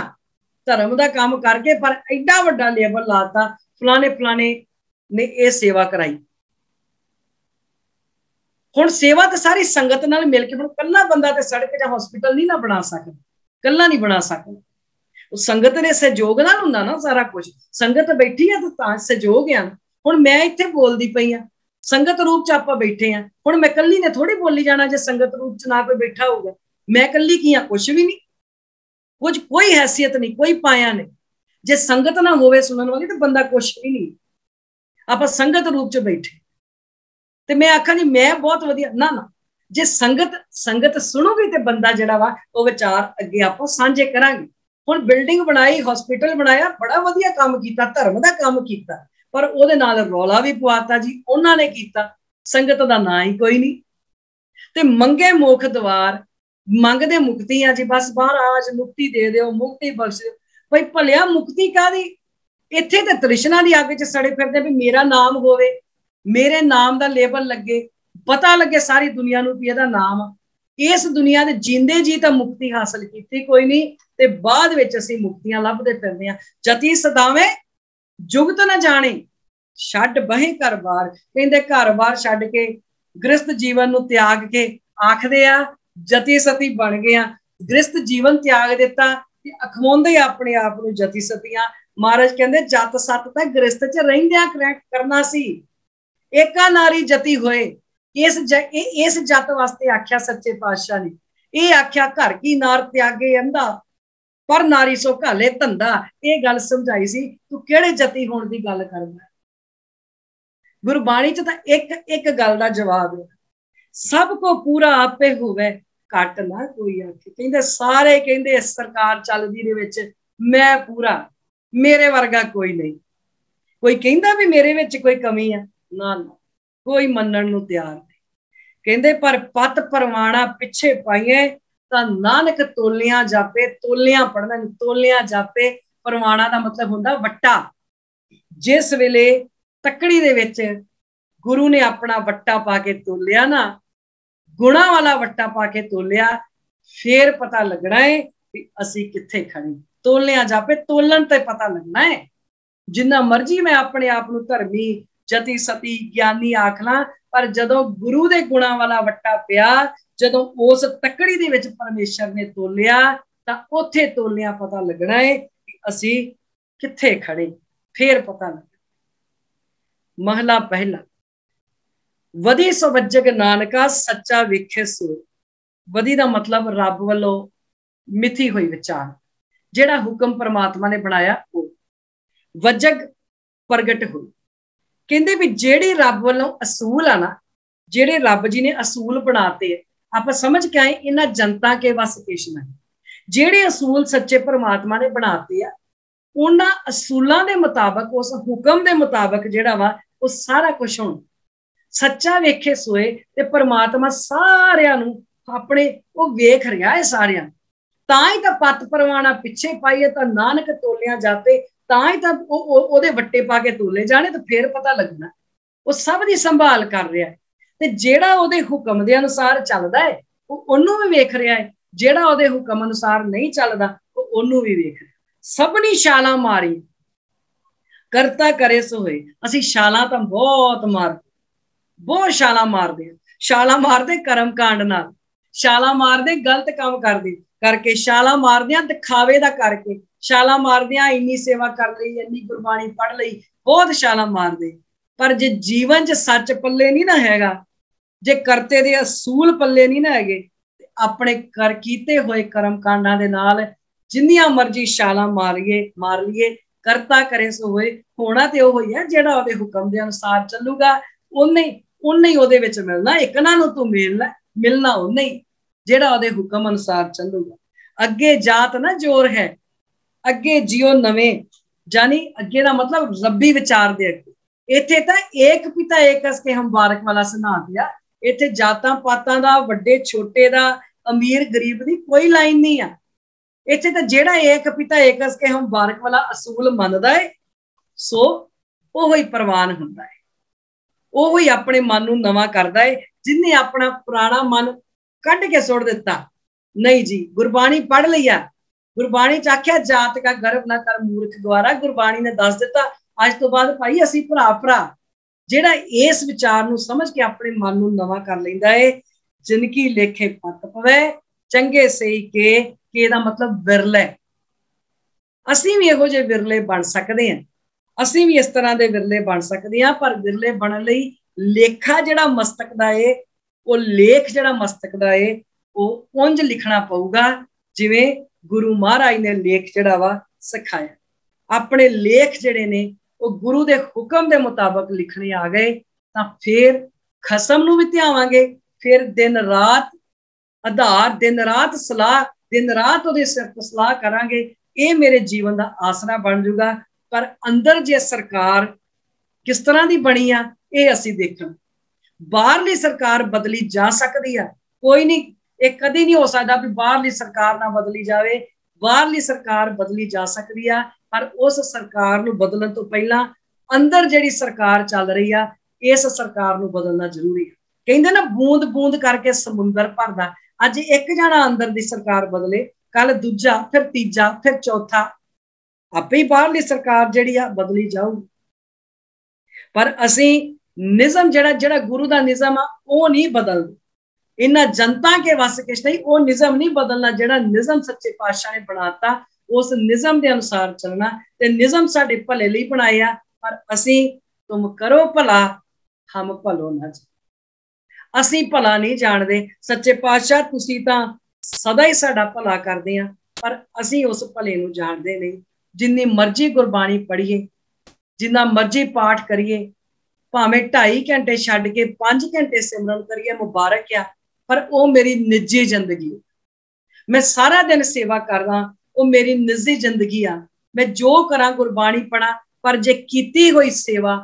ਧਰਮ ਦਾ ਕੰਮ ਕਰਕੇ, ਪਰ ਐਡਾ ਵੱਡਾ ਲੇਬਲ ਲਾਤਾ ਫਲਾਣੇ ਫਲਾਣੇ ਨੇ ਇਹ ਸੇਵਾ ਕਰਾਈ। ਹੁਣ ਸੇਵਾ ਤਾਂ ਸਾਰੀ ਸੰਗਤ ਨਾਲ ਮਿਲ ਕੇ, ਹੁਣ ਕੱਲਾ ਬੰਦਾ ਤੇ ਸੜਕ ਜਾਂ ਹਸਪੀਟਲ ਨਹੀਂ ਨਾ ਬਣਾ ਸਕਦਾ, ਕੱਲਾ ਨਹੀਂ ਬਣਾ ਸਕਦਾ। ਉਹ ਸੰਗਤ ਦੇ ਸਹਿਯੋਗ ਨਾਲ ਹੁੰਦਾ ਨਾ ਸਾਰਾ ਕੁਝ। ਸੰਗਤ ਬੈਠੀ ਆ ਤਾਂ ਸਹਿਯੋਗ ਆ। ਹੁਣ ਮੈਂ ਇੱਥੇ ਬੋਲਦੀ ਪਈ ਆ, ਸੰਗਤ ਰੂਪ ਚ ਆਪਾਂ ਬੈਠੇ ਆ। ਹੁਣ ਮੈਂ ਕੱਲੀ ਨੇ ਥੋੜੀ ਬੋਲੀ ਜਾਣਾ ਜੇ ਸੰਗਤ ਰੂਪ ਚ ਨਾ ਕੋਈ ਬੈਠਾ ਹੋਊਗਾ। ਮੈਂ ਕੱਲੀ ਕੀ ਆ? ਕੁਛ ਵੀ ਨਹੀਂ, ਕੁਝ ਕੋਈ ਹੈਸੀਅਤ ਨਹੀਂ, ਕੋਈ ਪਾਇਆ ਨਹੀਂ। ਜੇ ਸੰਗਤ ਨਾ ਹੋਵੇ ਸੁਣਨ ਵਾਲੀ ਤਾਂ ਬੰਦਾ ਕੁਛ ਵੀ ਨਹੀਂ। ਆਪਾਂ ਸੰਗਤ ਰੂਪ ਚ ਬੈਠੇ ਤੇ ਮੈਂ ਆਖਾਂ ਜੀ ਮੈਂ ਬਹੁਤ ਵਧੀਆ ਨਾ, ਜੇ ਸੰਗਤ ਸੁਣੂਗੀ ਤੇ ਬੰਦਾ ਜਿਹੜਾ ਵਾ ਉਹ ਵਿਚਾਰ ਅੱਗੇ ਆਪਾਂ ਸਾਂਝੇ ਕਰਾਂਗੇ। ਹੁਣ ਬਿਲਡਿੰਗ ਬਣਾਈ, ਹਸਪੀਟਲ ਬਣਾਇਆ, ਬੜਾ ਵਧੀਆ ਕੰਮ ਕੀਤਾ, ਧਰਮ ਦਾ ਕੰਮ ਕੀਤਾ, ਪਰ ਉਹਦੇ ਨਾਲ ਰੌਲਾ ਵੀ ਪਵਾਤਾ ਜੀ ਉਹਨਾਂ ਨੇ ਕੀਤਾ। ਸੰਗਤ ਦਾ ਨਾਂ ਹੀ ਕੋਈ ਨਹੀਂ। ਤੇ ਮੰਗੇ ਮੁਖ ਦਵਾਰ, ਮੰਗਦੇ ਮੁਕਤੀ ਆ ਜੀ, ਬਸ ਮਹਾਰਾਜ ਮੁਕਤੀ ਦੇ ਦਿਓ, ਮੁਕਤੀ ਬਖਸ਼ ਦਿਓ। ਭਾਈ ਭਲਿਆ ਮੁਕਤੀ ਕਾਹਦੀ? ਇੱਥੇ ਤੇ ਤ੍ਰਿਸ਼ਨਾ ਦੀ ਅੱਗ 'ਚ ਸੜੇ ਫਿਰਦੇ ਵੀ ਮੇਰਾ ਨਾਮ ਹੋਵੇ, ਮੇਰੇ ਨਾਮ ਦਾ ਲੇਬਲ ਲੱਗੇ, ਪਤਾ ਲੱਗੇ ਸਾਰੀ ਦੁਨੀਆ ਨੂੰ ਵੀ ਇਹਦਾ ਨਾਮ ਆ। ਇਸ ਦੁਨੀਆ ਦੇ ਜਿੰਦੇ ਜੀ ਤਾਂ ਮੁਕਤੀ ਹਾਸਲ ਕੀਤੀ ਕੋਈ ਨਹੀਂ, ਤੇ ਬਾਅਦ ਵਿੱਚ ਅਸੀਂ ਮੁਕਤੀਆਂ ਲੱਭਦੇ ਫਿਰਦੇ ਹਾਂ। ਜਤੀ ਸਦਾਵੇਂ ਜੁਗਤ ਨਾ ਜਾਣੇ, ਛੱਡ ਬਹੇ ਘਰ ਬਾਰ। ਕਹਿੰਦੇ ਘਰ ਬਾਰ ਛੱਡ ਕੇ ਗ੍ਰਸਥ ਜੀਵਨ ਨੂੰ ਤਿਆਗ ਕੇ ਆਖਦੇ ਆ ਜਤੀ ਸਤੀ ਬਣ ਗਏ ਆ। ਗ੍ਰਸਥ ਜੀਵਨ ਤਿਆਗ ਦਿੱਤਾ ਤੇ ਅਖਵਾਉਂਦੇ ਆਪਣੇ ਆਪ ਨੂੰ ਜਤੀ ਸਤੀਆਂ। ਮਹਾਰਾਜ ਕਹਿੰਦੇ ਜਤ ਸਤ ਤਾਂ ਗ੍ਰਸਥ ਚ ਰਹਿੰਦਿਆਂ ਕਰਨਾ ਸੀ, ਏਕਾ ਨਾਰੀ ਜਤੀ ਹੋਏ। ਇਸ ਜਤ ਵਾਸਤੇ ਆਖਿਆ ਸੱਚੇ ਪਾਤਸ਼ਾਹ ਨੇ, ਇਹ ਆਖਿਆ ਘਰ ਕੀ ਨਾਰ ਤਿਆਗੇ ਅੰਧਾ, ਪਰ ਨਾਰੀ ਸੋ ਘਾਲੇ ਧੰਦਾ। ਇਹ ਗੱਲ ਸਮਝਾਈ ਸੀ, ਤੂੰ ਕਿਹੜੇ ਜਤੀ ਹੋਣ ਦੀ ਗੱਲ ਕਰਦਾ। ਗੁਰਬਾਣੀ ਚ ਤਾਂ ਇੱਕ ਗੱਲ ਦਾ ਜਵਾਬ ਹੈ, ਸਭ ਕੋ ਪੂਰਾ ਆਪੇ ਹੋਵੇ ਘੱਟ ਨਾ ਕੋਈ ਆਖੇ। ਕਹਿੰਦੇ ਸਾਰੇ ਕਹਿੰਦੇ ਸਰਕਾਰ ਚੱਲਦੀ ਦੇ ਵਿੱਚ ਮੈਂ ਪੂਰਾ, ਮੇਰੇ ਵਰਗਾ ਕੋਈ ਨਹੀਂ। ਕੋਈ ਕਹਿੰਦਾ ਵੀ ਮੇਰੇ ਵਿੱਚ ਕੋਈ ਕਮੀ ਆ? ਨਾ, ਕੋਈ ਮੰਨਣ ਨੂੰ ਤਿਆਰ ਨਹੀਂ। ਕਹਿੰਦੇ ਪਰ ਪਤ ਪਰਵਾਣਾ ਪਿੱਛੇ ਪਾਈਏ ਤਾਂ ਨਾਨਕ ਤੋਲਿਆਂ ਜਾਪੇ। ਤੋਲਿਆਂ ਪੜਨਾ, ਤੋਲਿਆਂ ਜਾਪੇ। ਪਰਵਾਣਾ ਦਾ ਮਤਲਬ ਹੁੰਦਾ ਵੱਟਾ। ਜਿਸ ਵੇਲੇ ਤੱਕੜੀ ਦੇ ਵਿੱਚ ਗੁਰੂ ਨੇ ਆਪਣਾ ਵੱਟਾ ਪਾ ਕੇ ਤੋਲਿਆ ਨਾ, ਗੁਣਾ ਵਾਲਾ ਵੱਟਾ ਪਾ ਕੇ ਤੋਲਿਆ, ਫੇਰ ਪਤਾ ਲੱਗਣਾ ਹੈ ਵੀ ਅਸੀਂ ਕਿੱਥੇ ਖੜੇ। ਤੋਲਿਆਂ ਜਾਪੇ, ਤੋਲਣ ਤੇ ਪਤਾ ਲੱਗਣਾ ਹੈ। ਜਿੰਨਾ ਮਰਜ਼ੀ ਮੈਂ ਆਪਣੇ ਆਪ ਨੂੰ ਧਰਮੀ, ਜਤੀ ਸਤੀ, ਗਿਆਨੀ ਆਖ ਲਾਂ, ਪਰ ਜਦੋਂ ਗੁਰੂ ਦੇ ਗੁਣਾਂ ਵਾਲਾ ਵੱਟਾ ਪਿਆ, ਜਦੋਂ ਉਸ ਤੱਕੜੀ ਦੇ ਵਿੱਚ ਪਰਮੇਸ਼ਰ ਨੇ ਤੋਲਿਆ, ਤਾਂ ਉੱਥੇ ਤੋਲਿਆਂ ਪਤਾ ਲੱਗਣਾ ਹੈ ਕਿ ਅਸੀਂ ਕਿੱਥੇ ਖੜੇ। ਫੇਰ ਪਤਾ ਲੱਗਣਾ। ਮਹਲਾ ਪਹਿਲਾ, ਵਧੀ ਸਵੱਜਗ ਨਾਨਕਾ ਸੱਚਾ ਵੇਖੇ ਸੋਏ। ਵਧੀ ਦਾ ਮਤਲਬ ਰੱਬ ਵੱਲੋਂ ਮਿਥੀ ਹੋਈ ਵਿਚਾਰ, ਜਿਹੜਾ ਹੁਕਮ ਪਰਮਾਤਮਾ ਨੇ ਬਣਾਇਆ ਉਹ। ਵਜਗ ਪ੍ਰਗਟ ਹੋਈ। ਕਹਿੰਦੇ ਵੀ ਜਿਹੜੀ ਰੱਬ ਵੱਲੋਂ ਅਸੂਲ ਆ ਨਾ, ਜਿਹੜੇ ਰੱਬ ਜੀ ਨੇ ਅਸੂਲ ਬਣਾਤੇ, ਆਪਾਂ ਸਮਝ ਕੇ ਆਏ ਇਹਨਾਂ ਜਨਤਾ ਕੇ ਵਸ ਪੇਸ਼ ਨਹੀਂ। ਜਿਹੜੇ ਅਸੂਲ ਸੱਚੇ ਪਰਮਾਤਮਾ ਨੇ ਬਣਾਤੇ ਆ, ਉਹਨਾਂ ਅਸੂਲਾਂ ਦੇ ਮੁਤਾਬਕ, ਉਸ ਹੁਕਮ ਦੇ ਮੁਤਾਬਕ ਜਿਹੜਾ ਵਾ ਉਹ ਸਾਰਾ ਕੁਝ ਹੋਣਾ। ਸੱਚਾ ਵੇਖੇ ਸੋਏ, ਤੇ ਪਰਮਾਤਮਾ ਸਾਰਿਆਂ ਨੂੰ ਆਪਣੇ ਉਹ ਵੇਖ ਰਿਹਾ ਹੈ ਸਾਰਿਆਂ। ਤਾਂ ਹੀ ਤਾਂ ਪਤ ਪਰਵਾਣਾ ਪਿੱਛੇ ਪਾਈਏ ਤਾਂ ਨਾਨਕ ਤੋਲਿਆਂ ਜਾਪੇ। ਤਾਂ ਹੀ ਤਾਂ ਉਹਦੇ ਵੱਟੇ ਪਾ ਕੇ ਤੋਲੇ ਜਾਣੇ, ਤਾਂ ਫੇਰ ਪਤਾ ਲੱਗਣਾ ਉਹ ਸਭ ਦੀ ਸੰਭਾਲ ਕਰ ਰਿਹਾ ਹੈ। ਤੇ ਜਿਹੜਾ ਉਹਦੇ ਹੁਕਮ ਦੇ ਅਨੁਸਾਰ ਚੱਲਦਾ ਹੈ ਉਹ ਉਹਨੂੰ ਵੀ ਵੇਖ ਰਿਹਾ ਹੈ, ਜਿਹੜਾ ਉਹਦੇ ਹੁਕਮ ਅਨੁਸਾਰ ਨਹੀਂ ਚੱਲਦਾ ਉਹ ਉਹਨੂੰ ਵੀ ਵੇਖ ਰਿਹਾ। सबनी छालां मारी करता करे सो होए। असीं छालां तां बहुत मारदे, बहुत छालां मारदे, छालां मारदे कर्म कांड नाल, छालां मारदे गलत काम करके, छालां मारदे दिखावे दा करके, छालां मारदे इन्नी सेवा कर लई, इन्नी गुरबाणी पढ़ लई, बहुत छालां मारदे। पर जे जीवन च सच पल्ले नहीं ना हैगा, जे करते दे असूल पल्ले नहीं ना हैगे, अपने कर कीते होए कर्म कांडां दे नाल जिन्नियां मर्जी छालां मार लीए, करता करे सो होए। होना ते ओह ही है जेड़ा ओहदे हुक्म दे अनुसार चलूगा, उन्ने ही ओहदे विच मिलना। एक ना नूं तू मिलना उन्ने ही जेड़ा ओहदे हुक्म अनुसार चलूगा। अगे जात ना जोर है, अगे जियो नवें, जानी अगे दा मतलब रब्बी विचार दे अगे। इत्थे तां एक पिता एक असके हम बारक वाला सिद्धांत आ। इत्थे जातां पातां दा, वड्डे छोटे दा, अमीर गरीब दी कोई लाइन नहीं आ। इत्थे तां जेड़ा एक पिता एक असके हम बारक वाला असूल मनदा है, सो ओह ही प्रवान हुंदा है, ओह ही अपने मन नूं नवां करदा है। जिन्ने अपना पुराना मन कढ के सुट दिता, नहीं जी गुरबाणी पढ़ लिया, गुरबाणी च आख्या जात का गर्व ना कर मूर्ख द्वारा, गुरबाणी ने दस दिता अज तो बाद भाई असीं भरा भरा। जेड़ा इस विचार नूं समझ के अपने मन नूं नवां कर लैंदा है, जिनकी लेखे पत पवे चंगे सही के दा मतलब विरले। असीं भी इहो जिहे विरले बन सकदे हां, असीं भी इस तरह के विरले बन सकते हैं। पर विरले बनने लई लेखा जिहड़ा मस्तक दा है, वो लेख जिहड़ा मस्तक दा है, वो उंज लिखना पऊगा जिवें गुरु महाराज ने लेख जिहड़ा वा सिखाया। अपने लेख जिहड़े ने वो गुरु दे हुक्म दे मुताबक लिखने आ गए तां फिर खसम नूं भी ध्यावांगे, फिर दिन रात आधार, दिन रात सलाह, दिन रात उहदे सिर ते सलाह करांगे। ये मेरे जीवन का आसरा बन जूगा। पर अंदर जे सरकार किस तरह की बनी आ, ये असीं देखण। बाहरली सरकार बदली जा सकती है, कोई नहीं, एक कदी नहीं हो सकता भी बाहरली सरकार ना बदली जाए। बाहरली सरकार बदली जा सकती है, पर उस सरकार नूं बदलण तो पहला अंदर जिहड़ी सरकार चल रही है, इस सरकार नूं बदलना जरूरी है। कहंदे ना बूंद बूंद करके समुंदर भरदा। अज एक जना अंदर दी सरकार बदले, कल दूजा, फिर तीजा, फिर चौथा, आपे ही बाहरली सरकार जिहड़ी आ बदली जाऊगी। पर असीं निज़म जिहड़ा गुरु दा निज़म आ वो नहीं बदलदा। इन्हां जनता के वस किश नहीं, वो निज़म नहीं बदलना जिहड़ा निज़म सच्चे पातशाह ने बनाता। उस निज़म के अनुसार चलना, ते निज़म साडे भले लई बनाए आ। पर असीं तुम करो भला हम भलो ना जान, असीं भला नहीं जानदे। सच्चे पातशाह तुसीं तां सदा ही साडा भला करदे आ, पर असीं उस भले नूं जाणदे नहीं। जिन्नी मर्जी गुरबाणी पढ़िए, जिन्ना मर्जी पाठ करिए, भावें 2.5 घंटे छड्ड के 5 घंटे सिमरन करिए, मुबारक आ। पर वो मेरी निजी जिंदगी, मैं सारा दिन सेवा करदा, वो मेरी निजी जिंदगी आ। मैं जो करा गुरबाणी पढ़ा, पर जे कीती हुई सेवा,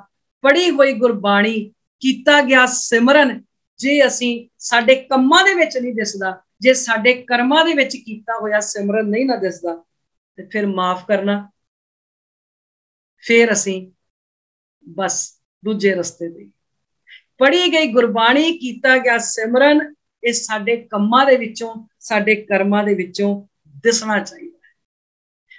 पढ़ी हुई गुरबाणी, कीता गया सिमरन जे असीं साडे कम्मां दे विच नहीं दिसदा, जे साडे कर्मां दे विच कीता होया सिमरन नहीं ना दिसदा, ते फिर माफ करना, फिर असीं बस दूजे रस्ते ते। पढ़ी गई गुरबाणी, कीता गया सिमरन, ये साडे कम्मां दे विचों, साडे कर्मां दे विचों दिसना चाहिए।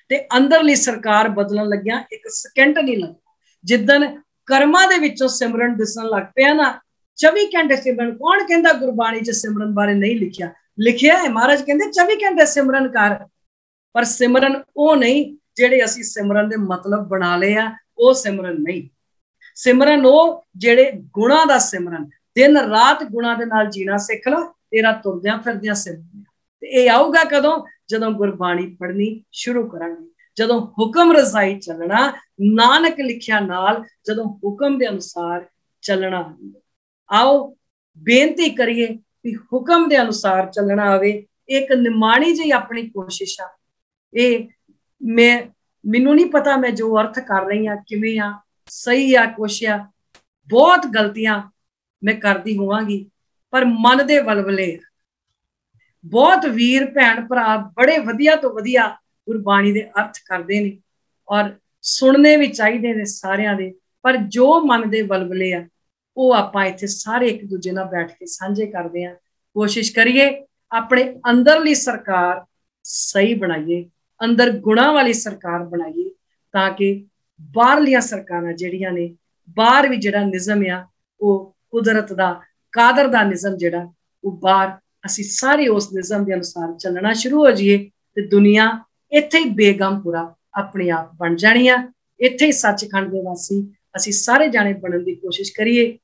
ते अंदरली सरकार बदलन लग्या एक सेकंड नहीं लगता। जिदन कर्मां दे विचों सिमरन दिसन लग पिया ना, 24 घंटे सिमरन, कौन कहंदा गुरबाणी च सिमरन बारे नहीं लिखिया? लिखिया है, महाराज कहंदे 24 घंटे सिमरन कर। पर सिमरन वो नहीं जेड़े असीं सिमरन दे मतलब बना ले आ, वो सिमरन नहीं। सिमरन वो जेड़े गुणा दा सिमरन, दिन रात गुणा दे नाल जीना सिख ला, तेरा तुरदियां फिरदियां सिमरन। ते ये आऊगा कदों? जदों गुरबाणी पढ़नी शुरू करांगे, जदों हुक्म रजाई चलना, नानक लिखिया नाल जदों हुक्म दे अनुसार चलना। आओ बेनती करिए कि हुक्म दे अनुसार चलना आवे। एक निमाणी जी अपनी कोशिश आ, ये मैनू नहीं पता मैं जो अर्थ कर रही हाँ किवें आ, सही आ कुछ आ, बहुत गलतियां मैं करती होवांगी, पर मन दे वलवले। बहुत वीर भैन भरा बड़े वधिया तो वधिया गुरबाणी दे अर्थ करते हैं और सुनने भी चाहिए ने सारियां दे, पर जो मन दे वलवले आ वो आपां इत्थे सारे एक दूजे नाल बैठ के सांझे करते हैं। कोशिश करिए अपने अंदरली सरकार सही बनाइए, ਅੰਦਰ ਗੁਣਾਂ ਵਾਲੀ ਸਰਕਾਰ ਬਣਾਈਏ, ਤਾਂ ਕਿ ਬਾਹਰਲੀਆਂ ਸਰਕਾਰਾਂ ਜਿਹੜੀਆਂ ਨੇ, ਬਾਹਰ ਵੀ ਜਿਹੜਾ ਨਿਜ਼ਮ ਆ ਉਹ ਕੁਦਰਤ ਦਾ, ਕਾਦਰ ਦਾ ਨਿਜ਼ਮ ਜਿਹੜਾ ਉਹ ਬਾਹਰ, ਅਸੀਂ ਸਾਰੇ ਉਸ ਨਿਜ਼ਮ ਦੇ ਅਨੁਸਾਰ ਚੱਲਣਾ ਸ਼ੁਰੂ ਹੋ ਜਾਈਏ ਤੇ ਦੁਨੀਆ ਇੱਥੇ ਹੀ ਬੇਗਮਪੁਰਾ ਆਪਣੇ ਆਪ ਬਣ ਜਾਣੀ ਆ। ਇੱਥੇ ਹੀ ਸੱਚਖੰਡ ਦੇ ਵਾਸੀ ਅਸੀਂ ਸਾਰੇ ਜਾਣੇ ਬਣਨ ਦੀ ਕੋਸ਼ਿਸ਼ ਕਰੀਏ।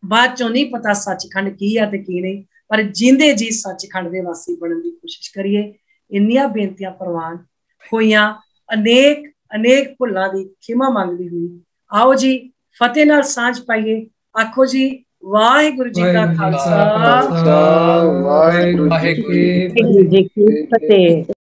ਬਾਅਦ ਚੋਂ ਨਹੀਂ ਪਤਾ ਸੱਚਖੰਡ ਕੀ ਆ ਤੇ ਕੀ ਨਹੀਂ, ਪਰ ਜਿੰਦੇ ਜੀ ਸੱਚਖੰਡ ਦੇ ਵਾਸੀ ਬਣਨ ਦੀ ਕੋਸ਼ਿਸ਼ ਕਰੀਏ। ਇੰਨੀਆਂ ਬੇਨਤੀਆਂ ਪ੍ਰਵਾਨ ਹੋਈਆਂ, ਅਨੇਕ ਭੁੱਲਾਂ ਦੀ ਖਿਮਾ ਮੰਗਦੀ ਹੋਈ ਆਓ ਜੀ ਫਤਿਹ ਨਾਲ ਸਾਂਝ ਪਾਈਏ। ਆਖੋ ਜੀ ਵਾਹਿਗੁਰੂ ਜੀ ਕਾ ਖਾਲਸਾ, ਵਾਹਿਗੁਰੂ ਜੀ ਕੀ ਫਤਿਹ।